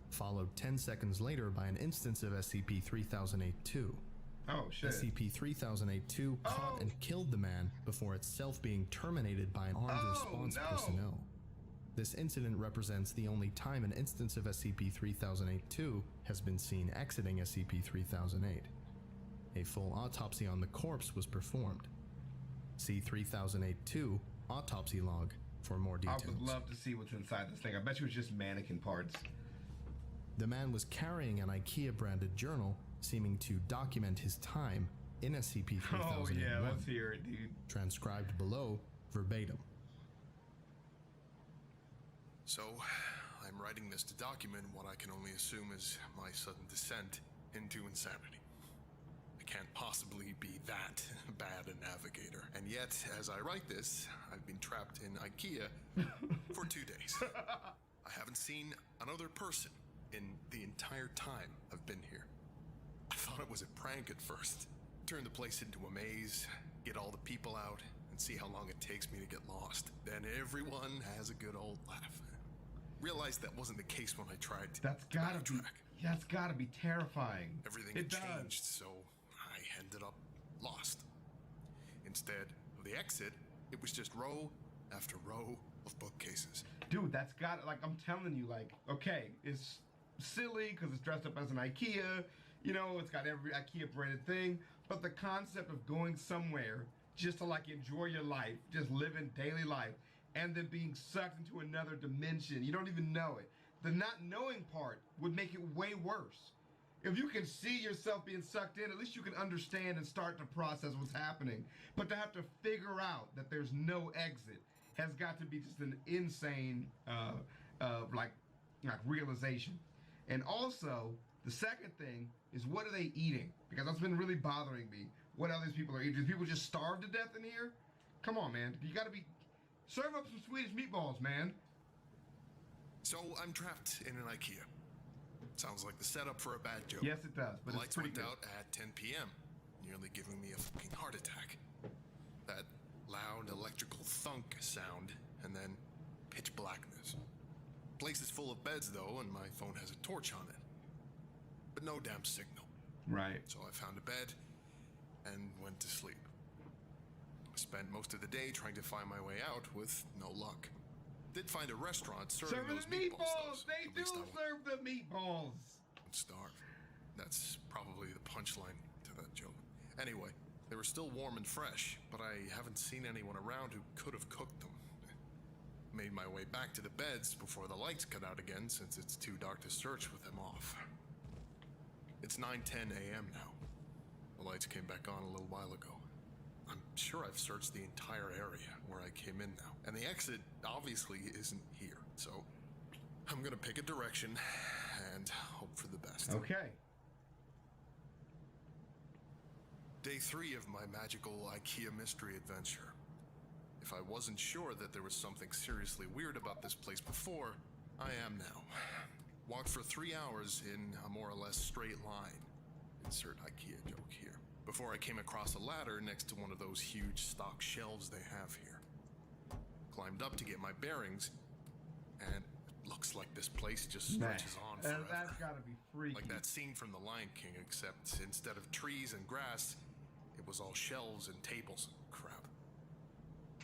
followed 10 seconds later by an instance of SCP-3008-2. Oh, shit. SCP-3008-2 caught and killed the man before itself being terminated by an armed response personnel. This incident represents the only time an instance of SCP-3008-2 has been seen exiting SCP-3008. A full autopsy on the corpse was performed. See 3008-2 autopsy log for more details. I would love to see what's inside this thing. I bet you it's just mannequin parts. The man was carrying an IKEA-branded journal, seeming to document his time in SCP-3001. Oh yeah, let's hear it, dude. Transcribed below, verbatim. So, I'm writing this to document what I can only assume is my sudden descent into insanity. I can't possibly be that bad a navigator. And yet, as I write this, I've been trapped in IKEA for 2 days. I haven't seen another person in the entire time I've been here. I thought it was a prank at first. Turn the place into a maze, get all the people out, and see how long it takes me to get lost. Then everyone has a good old laugh. Realized that wasn't the case when I tried to That's gotta be terrifying. Everything had changed, so I ended up lost. Instead of the exit, it was just row after row of bookcases. Dude, that's got, like, I'm telling you, like, okay, it's silly because it's dressed up as an IKEA, you know, it's got every IKEA branded thing, but the concept of going somewhere just to, like, enjoy your life, just living daily life, and then being sucked into another dimension, you don't even know it. The not knowing part would make it way worse. If you can see yourself being sucked in, at least you can understand and start to process what's happening. But to have to figure out that there's no exit has got to be just an insane, like realization. And also, the second thing is, what are they eating? Because that's been really bothering me. What other people are eating? Do people just starve to death in here? Come on, man. You gotta be... Serve up some Swedish meatballs, man. So I'm trapped in an IKEA. Sounds like the setup for a bad joke. Yes, it does, but the it's lights pretty went good. out at 10 p.m., nearly giving me a fucking heart attack. That loud electrical thunk sound, and then pitch blackness. Place is full of beds, though, and my phone has a torch on it. But no damn signal. Right. So I found a bed and went to sleep. I spent most of the day trying to find my way out with no luck. Did find a restaurant serving those meatballs. They do serve the meatballs. Don't starve. That's probably the punchline to that joke. Anyway, they were still warm and fresh, but I haven't seen anyone around who could have cooked them. Made my way back to the beds before the lights cut out again, since it's too dark to search with them off. It's 9:10 a.m. now. The lights came back on a little while ago. I'm sure I've searched the entire area where I came in now, and the exit obviously isn't here, so I'm gonna pick a direction and hope for the best. Okay. Day 3 of my magical IKEA mystery adventure. If I wasn't sure that there was something seriously weird about this place before, I am now. Walked for 3 hours in a more or less straight line. Insert IKEA joke here. Before I came across a ladder next to one of those huge stock shelves they have here. Climbed up to get my bearings, and it looks like this place just stretches on forever. That's gotta be freaky. Like that scene from The Lion King, except instead of trees and grass, it was all shelves and tables and crap.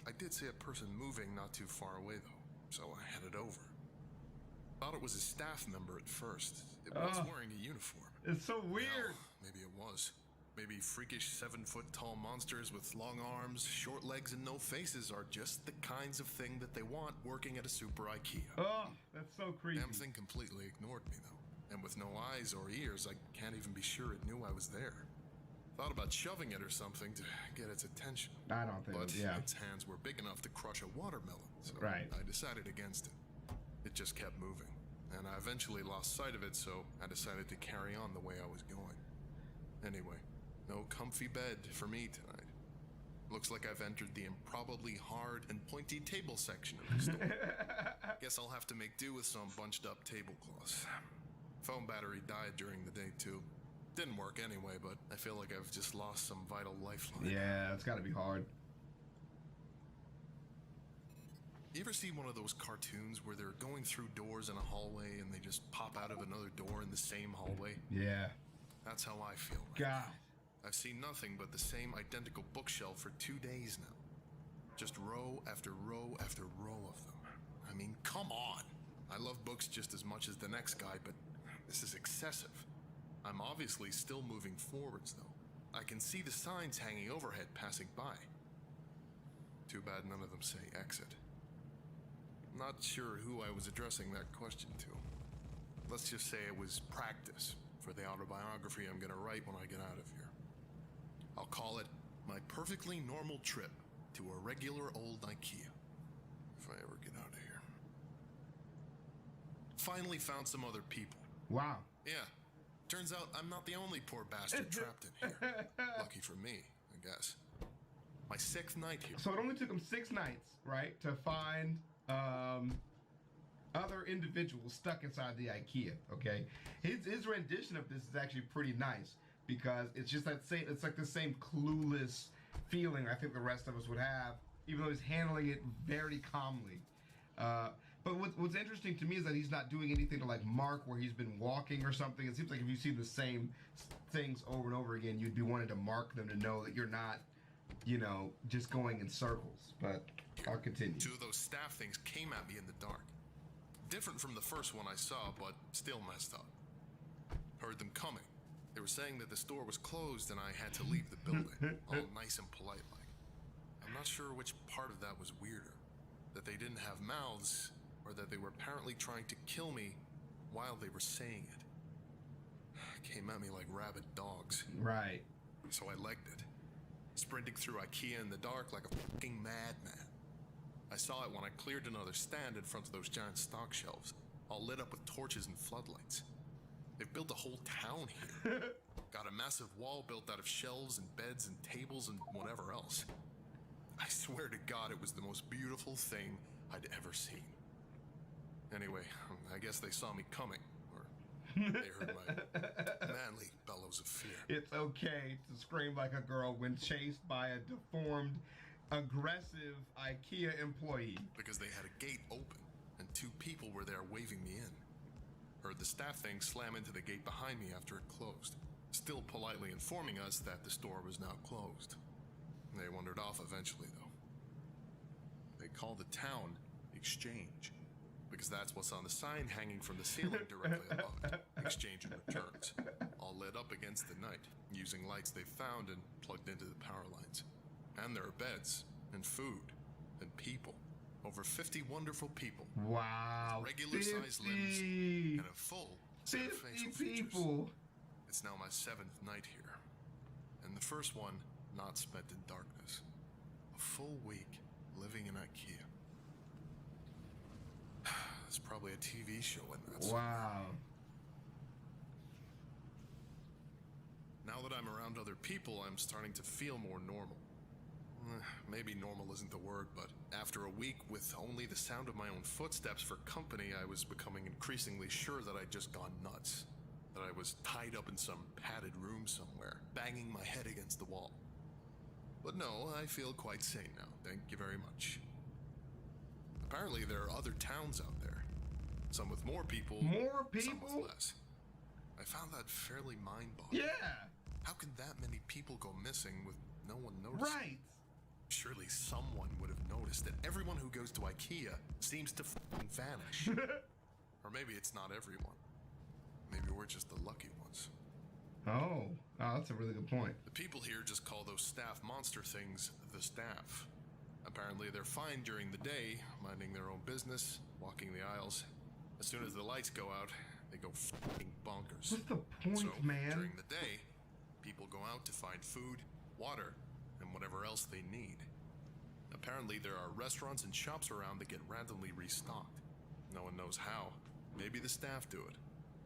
I did see a person moving not too far away though, so I headed over. Thought it was a staff member at first. It was wearing a uniform. It's so weird. Hell, maybe it was. Maybe freakish 7-foot-tall monsters with long arms, short legs, and no faces are just the kinds of thing that they want working at a super IKEA. Oh, that's so creepy. Damn thing completely ignored me though. And with no eyes or ears, I can't even be sure it knew I was there. Thought about shoving it or something to get its attention. I don't think, but its hands were big enough to crush a watermelon, so I decided against it. It just kept moving, and I eventually lost sight of it, so I decided to carry on the way I was going. Anyway, no comfy bed for me tonight. Looks like I've entered the improbably hard and pointy table section of the store. Guess I'll have to make do with some bunched up tablecloths. Phone battery died during the day too. Didn't work anyway, but I feel like I've just lost some vital lifeline. Yeah, it's gotta be hard. You ever see one of those cartoons where they're going through doors in a hallway and they just pop out of another door in the same hallway? Yeah. That's how I feel right God. now. I've seen nothing but the same identical bookshelf for 2 days now. Just row after row after row of them. I mean, come on! I love books just as much as the next guy, but this is excessive. I'm obviously still moving forwards, though. I can see the signs hanging overhead passing by. Too bad none of them say exit. Not sure who I was addressing that question to. Let's just say it was practice for the autobiography I'm gonna write when I get out of here. I'll call it My Perfectly Normal Trip to a Regular Old IKEA, if I ever get out of here. Finally found some other people. Wow. Yeah, turns out I'm not the only poor bastard trapped in here. Lucky for me, I guess. My 6th night here. So it only took him 6 nights, right, to find other individuals stuck inside the IKEA. Okay, his rendition of this is actually pretty nice because it's just that same. It's like the same clueless feeling I think the rest of us would have, even though he's handling it very calmly. But what's interesting to me is that he's not doing anything to like mark where he's been walking or something. It seems like if you see the same things over and over again, you'd be wanting to mark them to know that you're not, you know, just going in circles. But I'll continue. 2 of those staff things came at me in the dark. Different from the first one I saw, but still messed up. Heard them coming. They were saying that the store was closed and I had to leave the building, all nice and polite like. I'm not sure which part of that was weirder. That they didn't have mouths, or that they were apparently trying to kill me while they were saying it. Came at me like rabid dogs. Right. So I legged it. Sprinting through IKEA in the dark like a fucking madman. I saw it when I cleared another stand in front of those giant stock shelves, all lit up with torches and floodlights. They've built a whole town here. Got a massive wall built out of shelves and beds and tables and whatever else. I swear to God it was the most beautiful thing I'd ever seen. Anyway, I guess they saw me coming, or they heard my manly bellows of fear. It's okay to scream like a girl when chased by a deformed, aggressive IKEA employee. Because they had a gate open, and 2 people were there waving me in. Heard the staff thing slam into the gate behind me after it closed, still politely informing us that the store was now closed. They wandered off eventually, though. They call the town Exchange, because that's what's on the sign hanging from the ceiling directly above it. Exchange and returns, all lit up against the night, using lights they found and plugged into the power lines. And there are beds, and food, and people. Over 50 wonderful people. Wow. Regular-sized limbs, and a full set of facial 50 features. people. It's now my 7th night here. And the first one not spent in darkness. A full week living in IKEA. There's probably a TV show in that. Wow. Now that I'm around other people, I'm starting to feel more normal. Maybe normal isn't the word, but after a week with only the sound of my own footsteps for company, I was becoming increasingly sure that I'd just gone nuts. That I was tied up in some padded room somewhere, banging my head against the wall. But no, I feel quite sane now, thank you very much. Apparently there are other towns out there. Some with more people, some with less. I found that fairly mind-boggling. Yeah. How can that many people go missing with no one noticing? Right. Surely someone would have noticed that everyone who goes to IKEA seems to f***ing vanish. Or maybe it's not everyone. Maybe we're just the lucky ones. Oh, that's a really good point. The people here just call those staff monster things the staff. Apparently they're fine during the day, minding their own business, walking the aisles. As soon as the lights go out, they go f***ing bonkers. What's the point, so, man? During the day, people go out to find food, water, and whatever else they need. Apparently there are restaurants and shops around that get randomly restocked. No one knows how. Maybe the staff do it.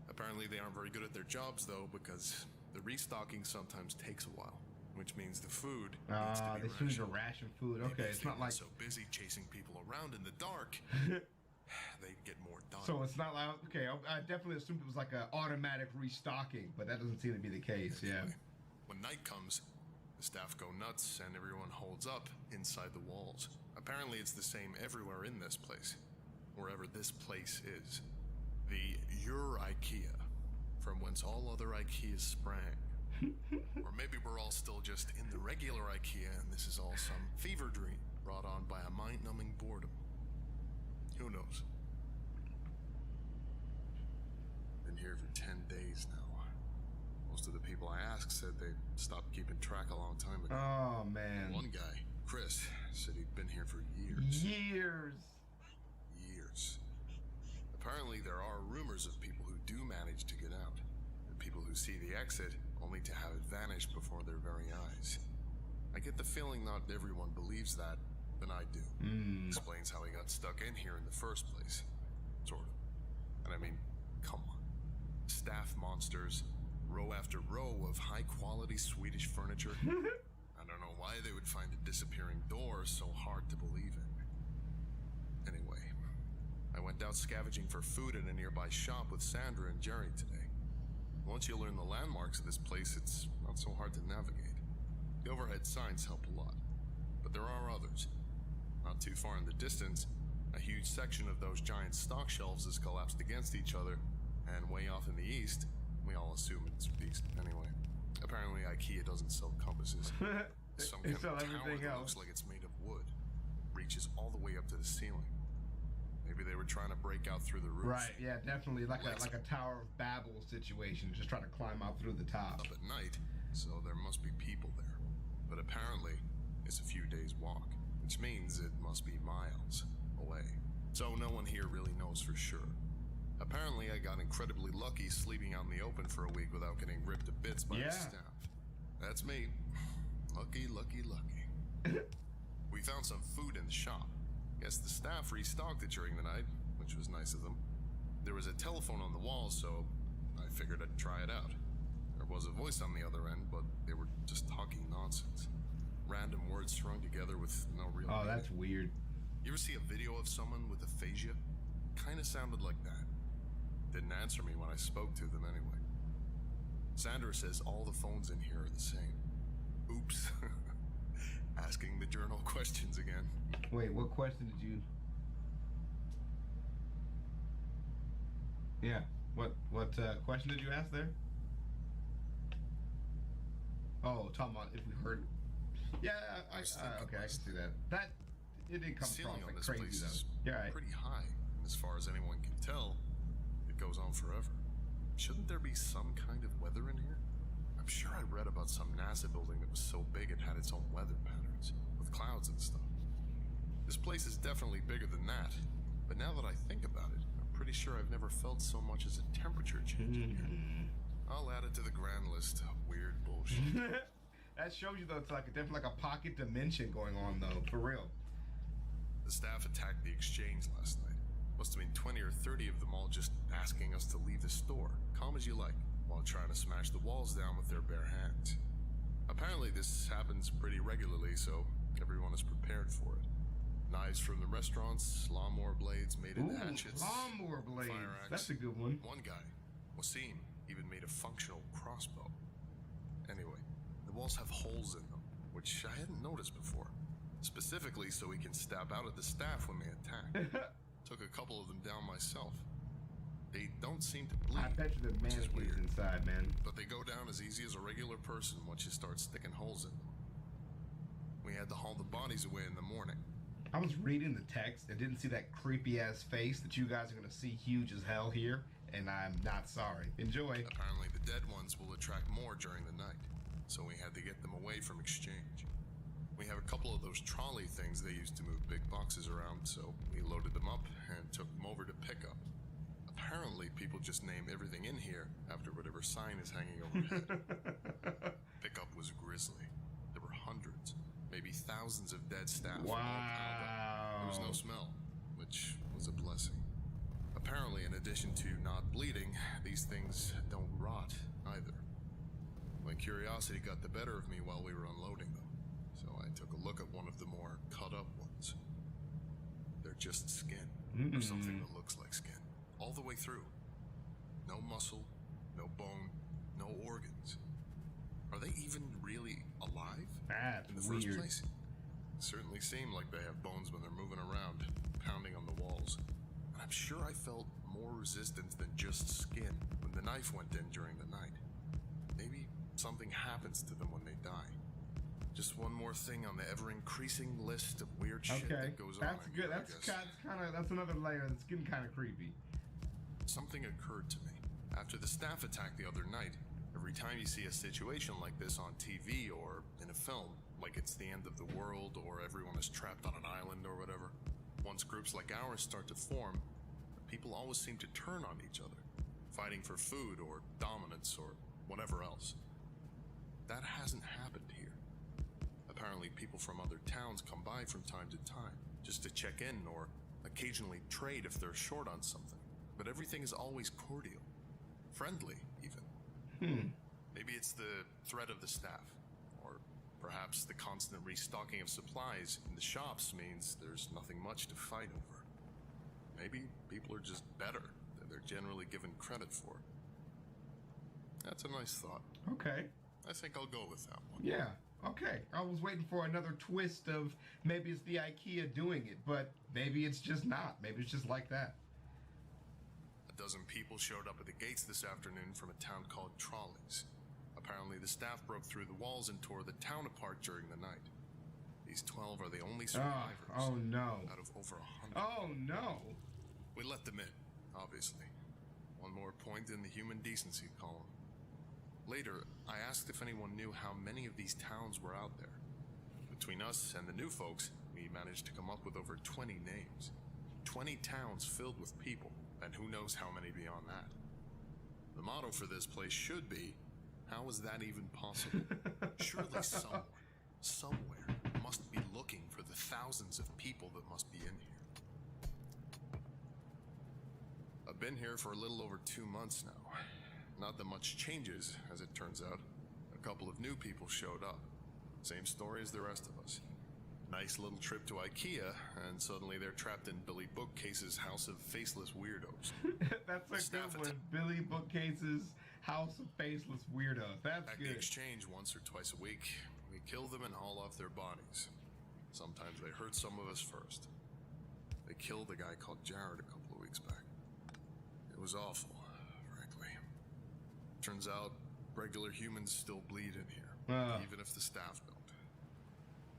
Apparently they aren't very good at their jobs though, because the restocking sometimes takes a while. which means the food needs to be this food's a ration food. Okay, it's not like so busy chasing people around in the dark, they'd get more done. So it's not like, okay, I definitely assumed it was like an automatic restocking, but that doesn't seem to be the case. Anyway, Yeah. when night comes, the staff go nuts and everyone holds up inside the walls. Apparently it's the same everywhere in this place, wherever this place is. The IKEA, from whence all other IKEAs sprang. Or maybe we're all still just in the regular IKEA and this is all some fever dream brought on by a mind-numbing boredom. Who knows? Been here for 10 days now. Most of the people I asked said they stopped keeping track a long time ago. Oh, man. One guy, Chris, said he'd been here for years. Years. Apparently there are rumors of people who do manage to get out, and people who see the exit only to have it vanish before their very eyes. I get the feeling not everyone believes that, but I do. Explains how he got stuck in here in the first place. Sort of. And I mean, come on. Staff monsters, row after row of high-quality Swedish furniture. I don't know why they would find a disappearing door so hard to believe in. Anyway, I went out scavenging for food in a nearby shop with Sandra and Jerry today. Once you learn the landmarks of this place, it's not so hard to navigate. The overhead signs help a lot, but there are others. Not too far in the distance, a huge section of those giant stock shelves is collapsed against each other, and way off in the east, we all assume it's east anyway. Apparently IKEA doesn't sell compasses. Some kind of tower that looks like it's made of wood. Reaches all the way up to the ceiling. Maybe they were trying to break out through the roof. Right, yeah, definitely like a Tower of Babel situation, just trying to climb out through the top. Up at night, so there must be people there. But apparently, it's a few days' walk, which means it must be miles away. So no one here really knows for sure. Apparently, I got incredibly lucky sleeping out in the open for a week without getting ripped to bits by the staff. That's me. Lucky, lucky, lucky. We found some food in the shop. Guess the staff restocked it during the night, which was nice of them. There was a telephone on the wall, so I figured I'd try it out. There was a voice on the other end, but they were just talking nonsense. Random words strung together with no real meaning. That's weird. You ever see a video of someone with aphasia? Kinda sounded like that. Didn't answer me when I spoke to them anyway. Sandra says all the phones in here are the same. Oops. Asking the journal questions again. Wait, what question did you... Yeah, what question did you ask there? Oh, talking about if we heard... Yeah, okay, I can see that. That, it didn't come across like crazy though. Yeah, right. Pretty high, and as far as anyone can tell, it goes on forever. Shouldn't there be some kind of weather in here? I'm sure I read about some NASA building that was so big it had its own weather patterns, with clouds and stuff. This place is definitely bigger than that, but now that I think about it, I'm pretty sure I've never felt so much as a temperature change in here. I'll add it to the grand list of weird bullshit. That shows you though, it's like definitely like a pocket dimension going on though, for real. The staff attacked the exchange last night. Must have been 20 or 30 of them all just asking us to leave the store, calm as you like, while trying to smash the walls down with their bare hands. Apparently this happens pretty regularly, so everyone is prepared for it. Knives from the restaurants, lawnmower blades made into hatchets. Lawnmower blades, fire axe. That's a good one. One guy, Wasim, even made a functional crossbow. Anyway, the walls have holes in them, which I hadn't noticed before. Specifically so we can stab out at the staff when they attack. Took a couple of them down myself. They don't seem to bleed. I bet you the man is weird inside, man. But they go down as easy as a regular person once you start sticking holes in them. We had to haul the bodies away in the morning. I was reading the text and didn't see that creepy ass face that you guys are gonna see huge as hell here, and I'm not sorry. Enjoy. Apparently the dead ones will attract more during the night, so we had to get them away from exchange. We have a couple of those trolley things they used to move big boxes around, so we loaded them up and took them over to pickup. Apparently, people just name everything in here after whatever sign is hanging overhead. Pickup was grisly. There were hundreds, maybe thousands of dead staff. Wow. There was no smell, which was a blessing. Apparently, in addition to not bleeding, these things don't rot either. We My curiosity got the better of me while we were unloading them, so I took a look at one of the more cut-up ones. They're just skin, or something that looks like skin, all the way through. No muscle, no bone, no organs. Are they even really alive? That's in the weird. first place? Certainly seem like they have bones when they're moving around, pounding on the walls. And I'm sure I felt more resistance than just skin when the knife went in during the night. Maybe something happens to them when they die. Just one more thing on the ever-increasing list of weird shit that goes on. That's good. That's another layer that's getting kind of creepy. Something occurred to me. After the staff attack the other night, every time you see a situation like this on TV or in a film, like it's the end of the world or everyone is trapped on an island or whatever, once groups like ours start to form, people always seem to turn on each other, fighting for food or dominance or whatever else. That hasn't happened here. Apparently people from other towns come by from time to time, just to check in or occasionally trade if they're short on something. But everything is always cordial. Friendly, even. Maybe it's the threat of the staff, or perhaps the constant restocking of supplies in the shops means there's nothing much to fight over. Maybe people are just better than they're generally given credit for. That's a nice thought. Okay. I think I'll go with that one. Yeah, okay. I was waiting for another twist of maybe it's the IKEA doing it, but maybe it's just not. Maybe it's just like that. A dozen people showed up at the gates this afternoon from a town called Trolleys. Apparently the staff broke through the walls and tore the town apart during the night. These 12 are the only survivors. Oh no. Out of over 100. Oh no. We let them in, obviously. One more point in the human decency column. Later, I asked if anyone knew how many of these towns were out there. Between us and the new folks, we managed to come up with over 20 names. 20 towns filled with people, and who knows how many beyond that. The motto for this place should be, how is that even possible? Surely somewhere must be looking for the thousands of people that must be in here. I've been here for a little over 2 months now. Not that much changes, as it turns out. A couple of new people showed up. Same story as the rest of us. Nice little trip to IKEA, and suddenly they're trapped in Billy Bookcase's house of faceless weirdos. That's a good one. Billy Bookcase's house of faceless weirdos. That's At good. the exchange once or twice a week, we kill them and haul off their bodies. Sometimes they hurt some of us first. They killed a guy called Jared a couple of weeks back. It was awful, frankly. Turns out, regular humans still bleed in here, even if the staff don't.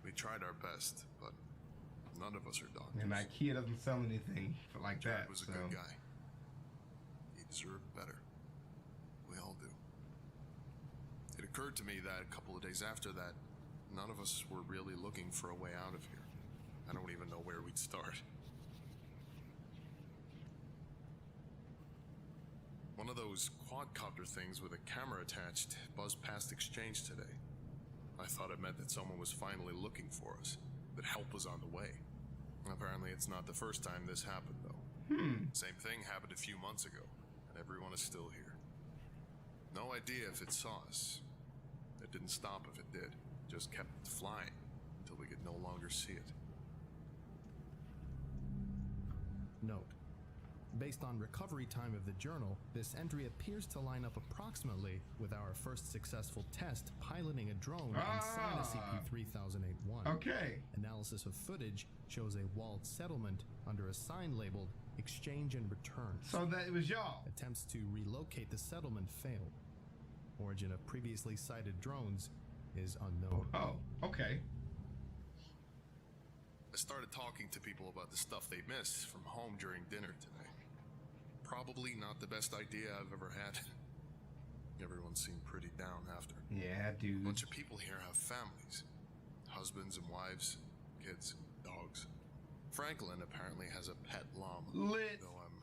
We tried our best, but none of us are doctors. And IKEA doesn't sell anything like Jared that. was a good guy. He deserved better. We all do. It occurred to me that a couple of days after that, none of us were really looking for a way out of here. I don't even know where we'd start. One of those quadcopter things with a camera attached buzzed past exchange today. I thought it meant that someone was finally looking for us, that help was on the way. Apparently it's not the first time this happened, though. Same thing happened a few months ago, and everyone is still here. No idea if it saw us. It didn't stop if it did, just kept flying until we could no longer see it. Note: based on recovery time of the journal, this entry appears to line up approximately with our first successful test piloting a drone inside a CP-3008-1. Okay. Analysis of footage shows a walled settlement under a sign labeled Exchange and Return. So that it was y'all. Attempts to relocate the settlement failed. Origin of previously sighted drones is unknown. Oh, okay. I started talking to people about the stuff they missed from home during dinner today. Probably not the best idea I've ever had. Everyone seemed pretty down after. Yeah, dude. A bunch of people here have families. Husbands and wives, kids, dogs. Franklin apparently has a pet llama. Lit. Though I'm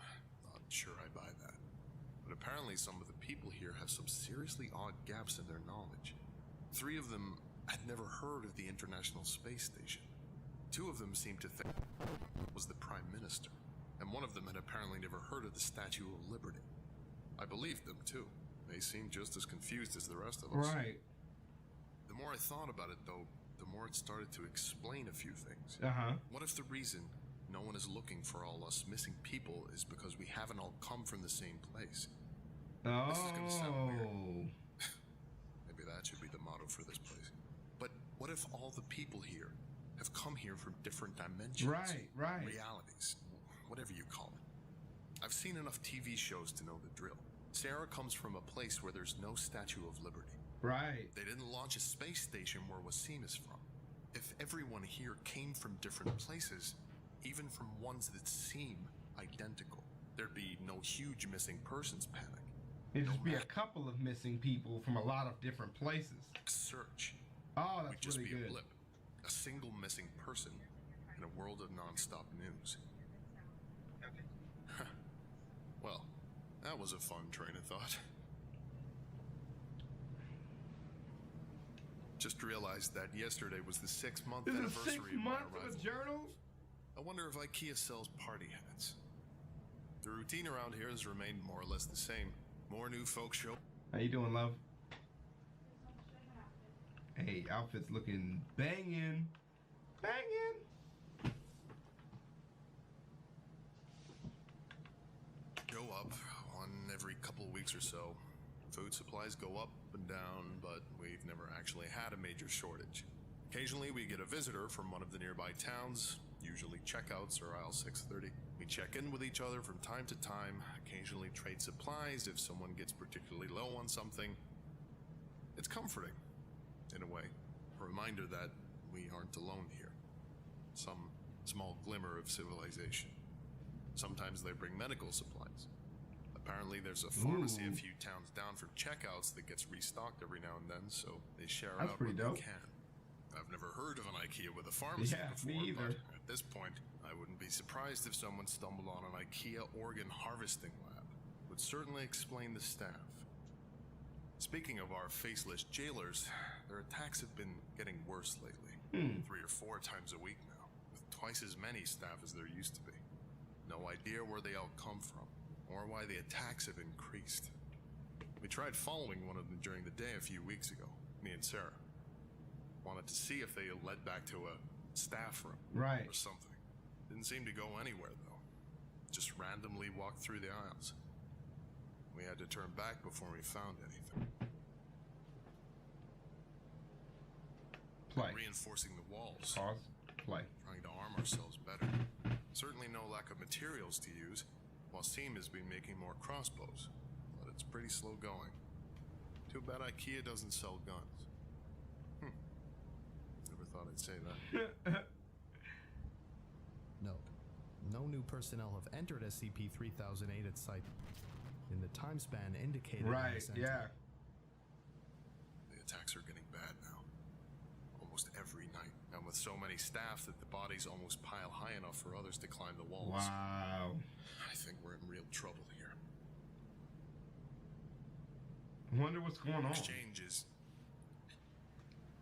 not sure I buy that. But apparently some of the people here have some seriously odd gaps in their knowledge. 3 of them had never heard of the International Space Station. 2 of them seemed to think it was the Prime Minister. And one of them had apparently never heard of the Statue of Liberty. I believed them, too. They seem just as confused as the rest of us. Right. The more I thought about it, though, the more it started to explain a few things. What if the reason no one is looking for all us missing people is because we haven't all come from the same place? This is gonna sound weird. Maybe that should be the motto for this place. But what if all the people here have come here from different dimensions? Right. Realities. Whatever you call it. I've seen enough TV shows to know the drill. Sarah comes from a place where there's no Statue of Liberty. Right. They didn't launch a space station where Wasim is from. If everyone here came from different places, even from ones that seem identical, there'd be no huge missing persons panic. It'd just be a couple of missing people from a lot of different places. Search. Oh, would that's just really be good. a blip. A single missing person in a world of non-stop news. Well, that was a fun train of thought. Just realized that yesterday was the 6-month This is anniversary 6 of my months arrival. of a journal? I wonder if IKEA sells party hats. The routine around here has remained more or less the same. More new folks show. How you doing, love? Hey, outfit's looking banging. Banging. Go up one every couple of weeks or so. Food supplies go up and down, but we've never actually had a major shortage. Occasionally we get a visitor from one of the nearby towns, usually checkouts or aisle 630. We check in with each other from time to time, occasionally trade supplies if someone gets particularly low on something. It's comforting, in a way. A reminder that we aren't alone here. Some small glimmer of civilization. Sometimes they bring medical supplies. Apparently there's a pharmacy a few towns down for checkouts that gets restocked every now and then, so they share That's out pretty what dope. they can. I've never heard of an IKEA with a pharmacy before, me either. but at this point, I wouldn't be surprised if someone stumbled on an IKEA organ harvesting lab. Would certainly explain the staff. Speaking of our faceless jailers, their attacks have been getting worse lately. 3 or 4 times a week now, with twice as many staff as there used to be. No idea where they all come from, or why the attacks have increased. We tried following one of them during the day a few weeks ago, me and Sarah. Wanted to see if they led back to a staff room or something. Didn't seem to go anywhere though. Just randomly walked through the aisles. We had to turn back before we found anything. Play. Reinforcing the walls. Pause. Play. Trying to arm ourselves better. Certainly no lack of materials to use. Wasim has been making more crossbows, but it's pretty slow going. Too bad IKEA doesn't sell guns. Never thought I'd say that. Note: no new personnel have entered SCP-3008 at site in the time span indicated. in this entry. The attacks are getting bad now. Almost every night. And with so many staff that the bodies almost pile high enough for others to climb the walls. Wow. I think we're in real trouble here. I wonder what's going on. Exchanges.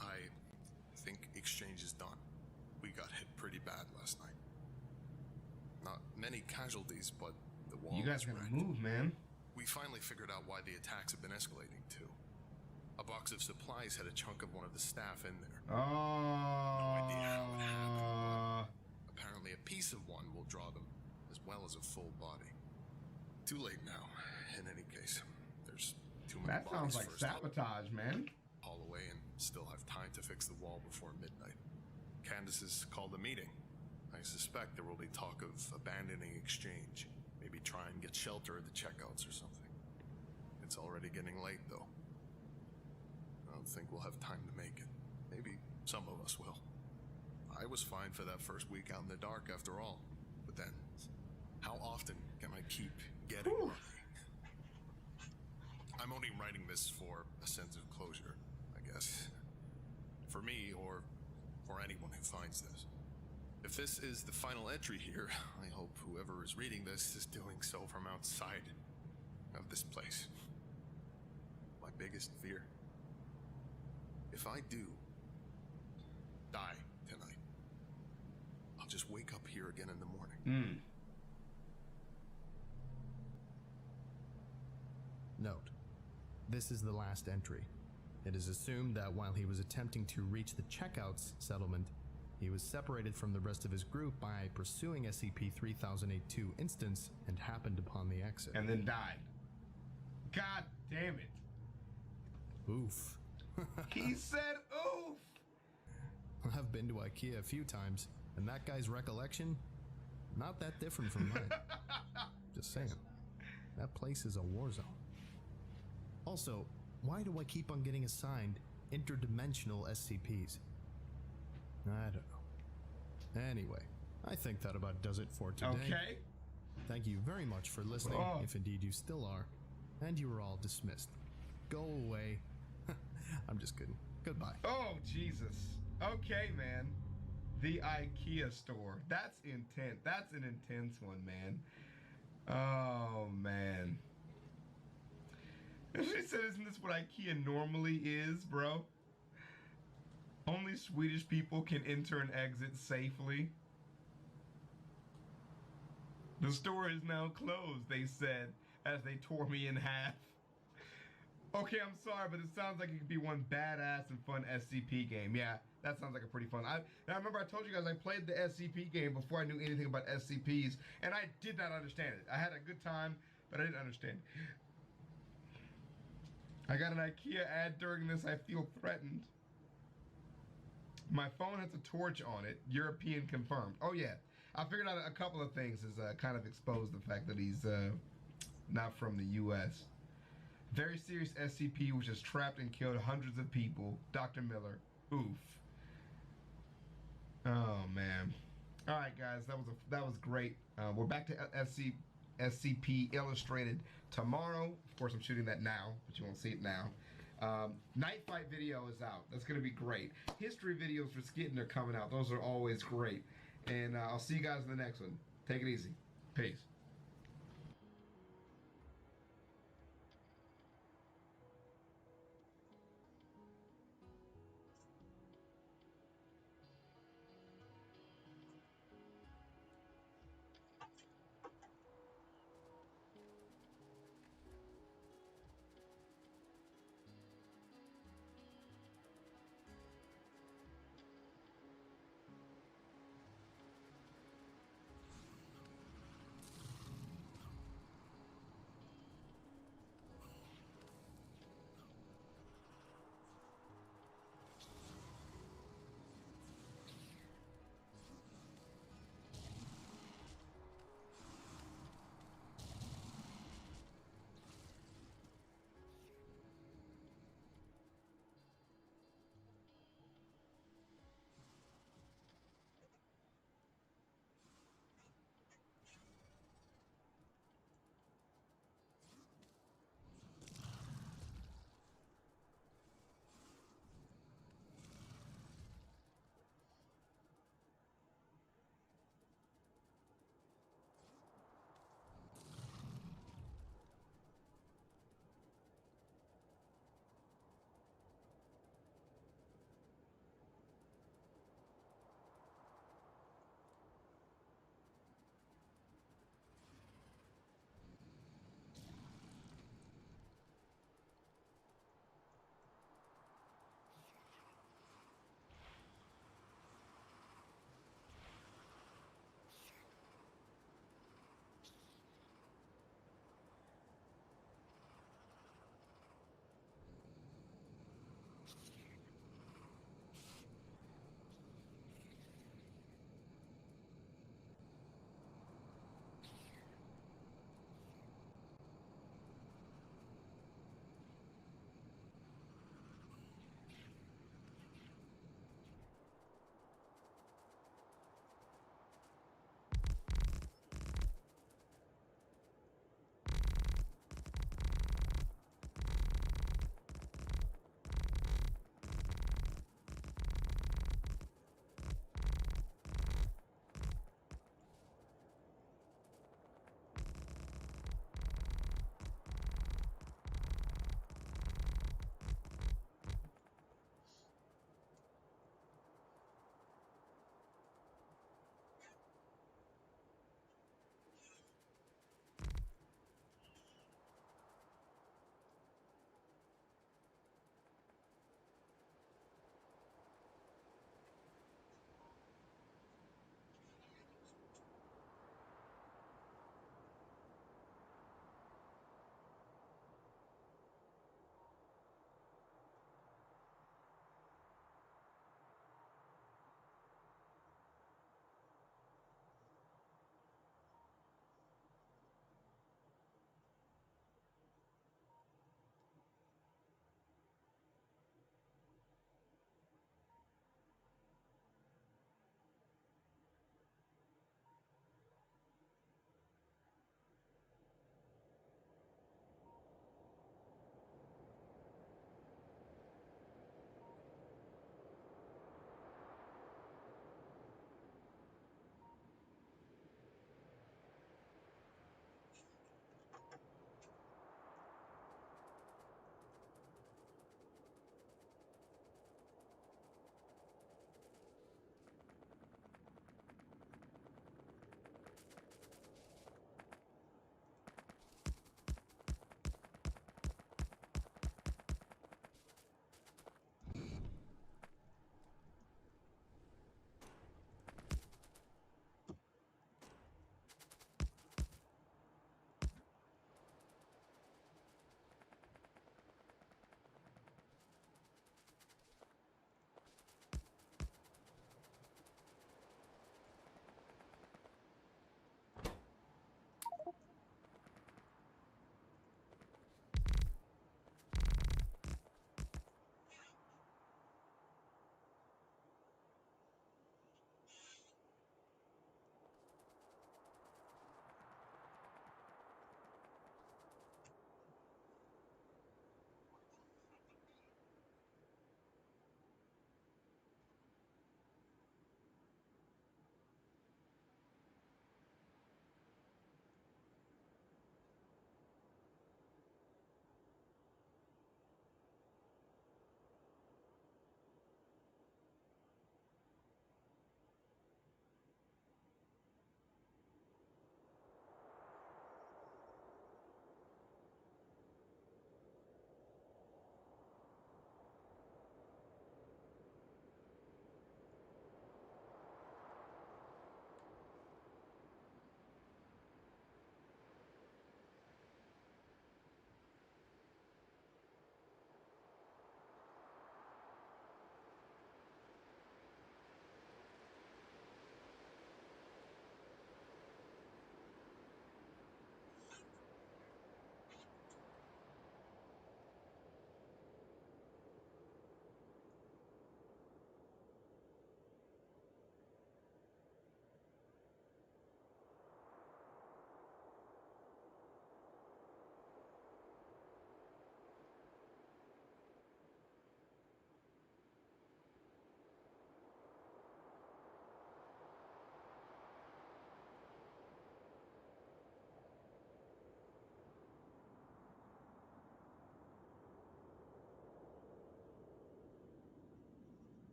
I think exchange is done. We got hit pretty bad last night. Not many casualties, but the wall You guys was gotta wrecked. move, man. We finally figured out why the attacks have been escalating too. A box of supplies had a chunk of one of the staff in there. Oh. No idea how it happened, but apparently a piece of one will draw them, as well as a full body. Too late now, in any case. There's too many That bodies sounds like first. I'll sabotage, man. haul away and still have time to fix the wall before midnight. Candace has called a meeting. I suspect there will be talk of abandoning exchange. Maybe try and get shelter at the checkouts or something. It's already getting late, though. I don't think we'll have time to make it. Maybe some of us will. I was fine for that first week out in the dark after all. But then, how often can I keep getting lucky? I'm only writing this for a sense of closure, I guess. For me, or for anyone who finds this. If this is the final entry here, I hope whoever is reading this is doing so from outside of this place. My biggest fear. If I do die tonight, I'll just wake up here again in the morning. Note: This is the last entry. It is assumed that while he was attempting to reach the checkouts settlement, he was separated from the rest of his group by pursuing SCP-3082 instance and happened upon the exit. And then died. God damn it. Oof. He said oof! I've been to IKEA a few times, and that guy's recollection, not that different from mine. Just saying. That place is a war zone. Also, why do I keep on getting assigned interdimensional SCPs? I don't know. Anyway, I think that about does it for today. Okay. Thank you very much for listening, if indeed you still are. And you are all dismissed. Go away. I'm just kidding. Goodbye. Oh, Jesus. Okay, man. The IKEA store. That's intense. That's an intense one, man. Oh, man. She said, isn't this what IKEA normally is, bro? Only Swedish people can enter and exit safely. The store is now closed, they said, as they tore me in half. Okay, I'm sorry, but it sounds like it could be one badass and fun SCP game. Yeah, that sounds like a pretty fun. I remember I told you guys I played the SCP game before I knew anything about SCPs, and I did not understand it. I had a good time, but I didn't understand. I got an IKEA ad during this. I feel threatened. My phone has a torch on it. European confirmed. Oh, yeah. I figured out a couple of things as kind of exposed the fact that he's not from the U.S. Very serious SCP which has trapped and killed hundreds of people. Dr. Miller. Oof. Oh, man. All right, guys. That was great. We're back to SCP Illustrated tomorrow. Of course, I'm shooting that now, but you won't see it now. Night Fight video is out. That's going to be great. History videos for Skitten are coming out. Those are always great. And I'll see you guys in the next one. Take it easy. Peace.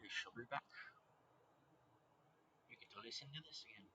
she'll be back. You get to listen to this again.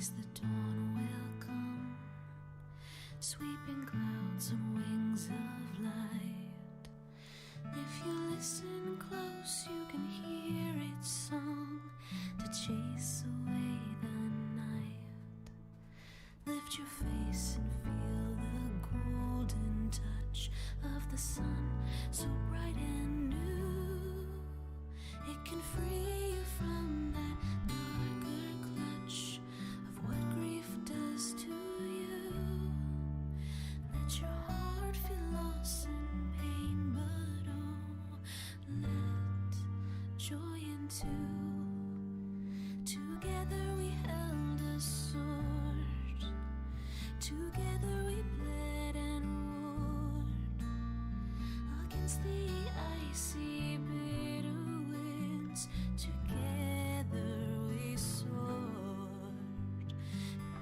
days the dawn will come, sweeping clouds on wings of light. If you listen close, you can hear its song to chase away the night. Lift your face and feel the golden touch of the sun, so bright and new. It can free you from that darker clutch of what grief does to you. Let your heart feel loss and pain, but oh, let joy in too. Together we held a sword, together we bled and warred against the icy bitter winds. Together we soared.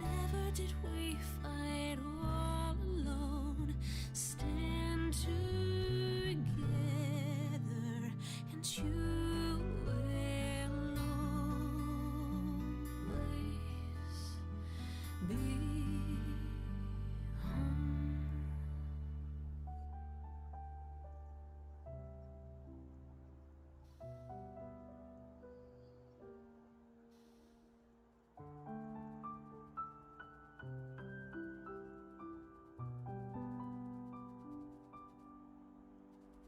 Never did we fight all alone. Stand together, and you will always be home.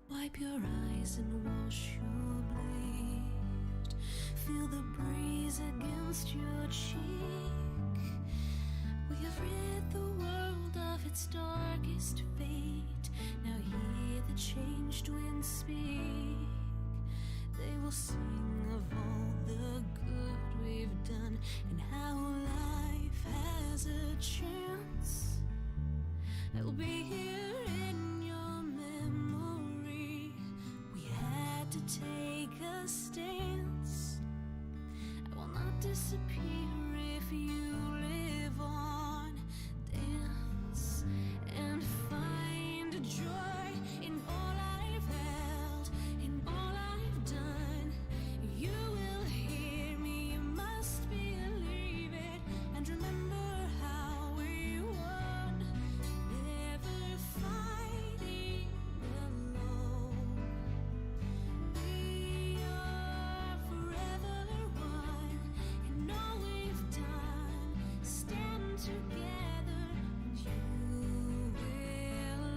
Wipe your eyes and wash your blade. Feel the breeze against your cheek. We have rid the world of its darkest fate. Now hear the changed winds speak. They will sing of all the good we've done and how life has a chance. I'll be here in your memory. We had to take a stance. I will not disappear if you live on. Dance and find joy in all I've held, in all I've done. You will hear me, you must believe it, and remember how we won. Never fighting alone. We are forever one in all we've done. Stand together, and you will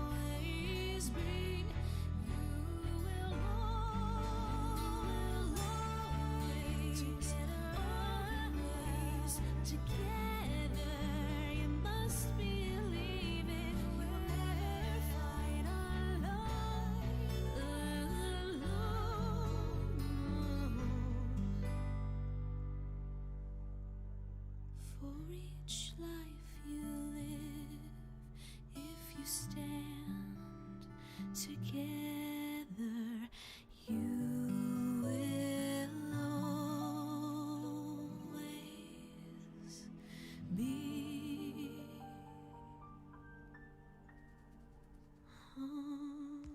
always be. You will always together. You must believe it. We'll never fight alone. For each life you live, if you stand together, you will always be home.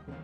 What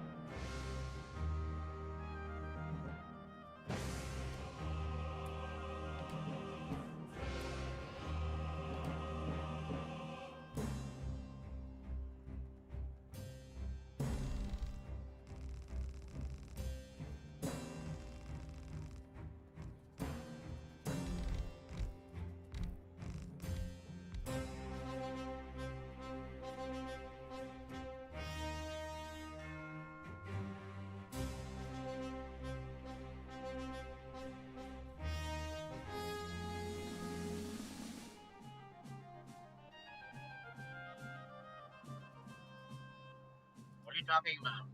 are you talking about?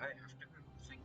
I have to sing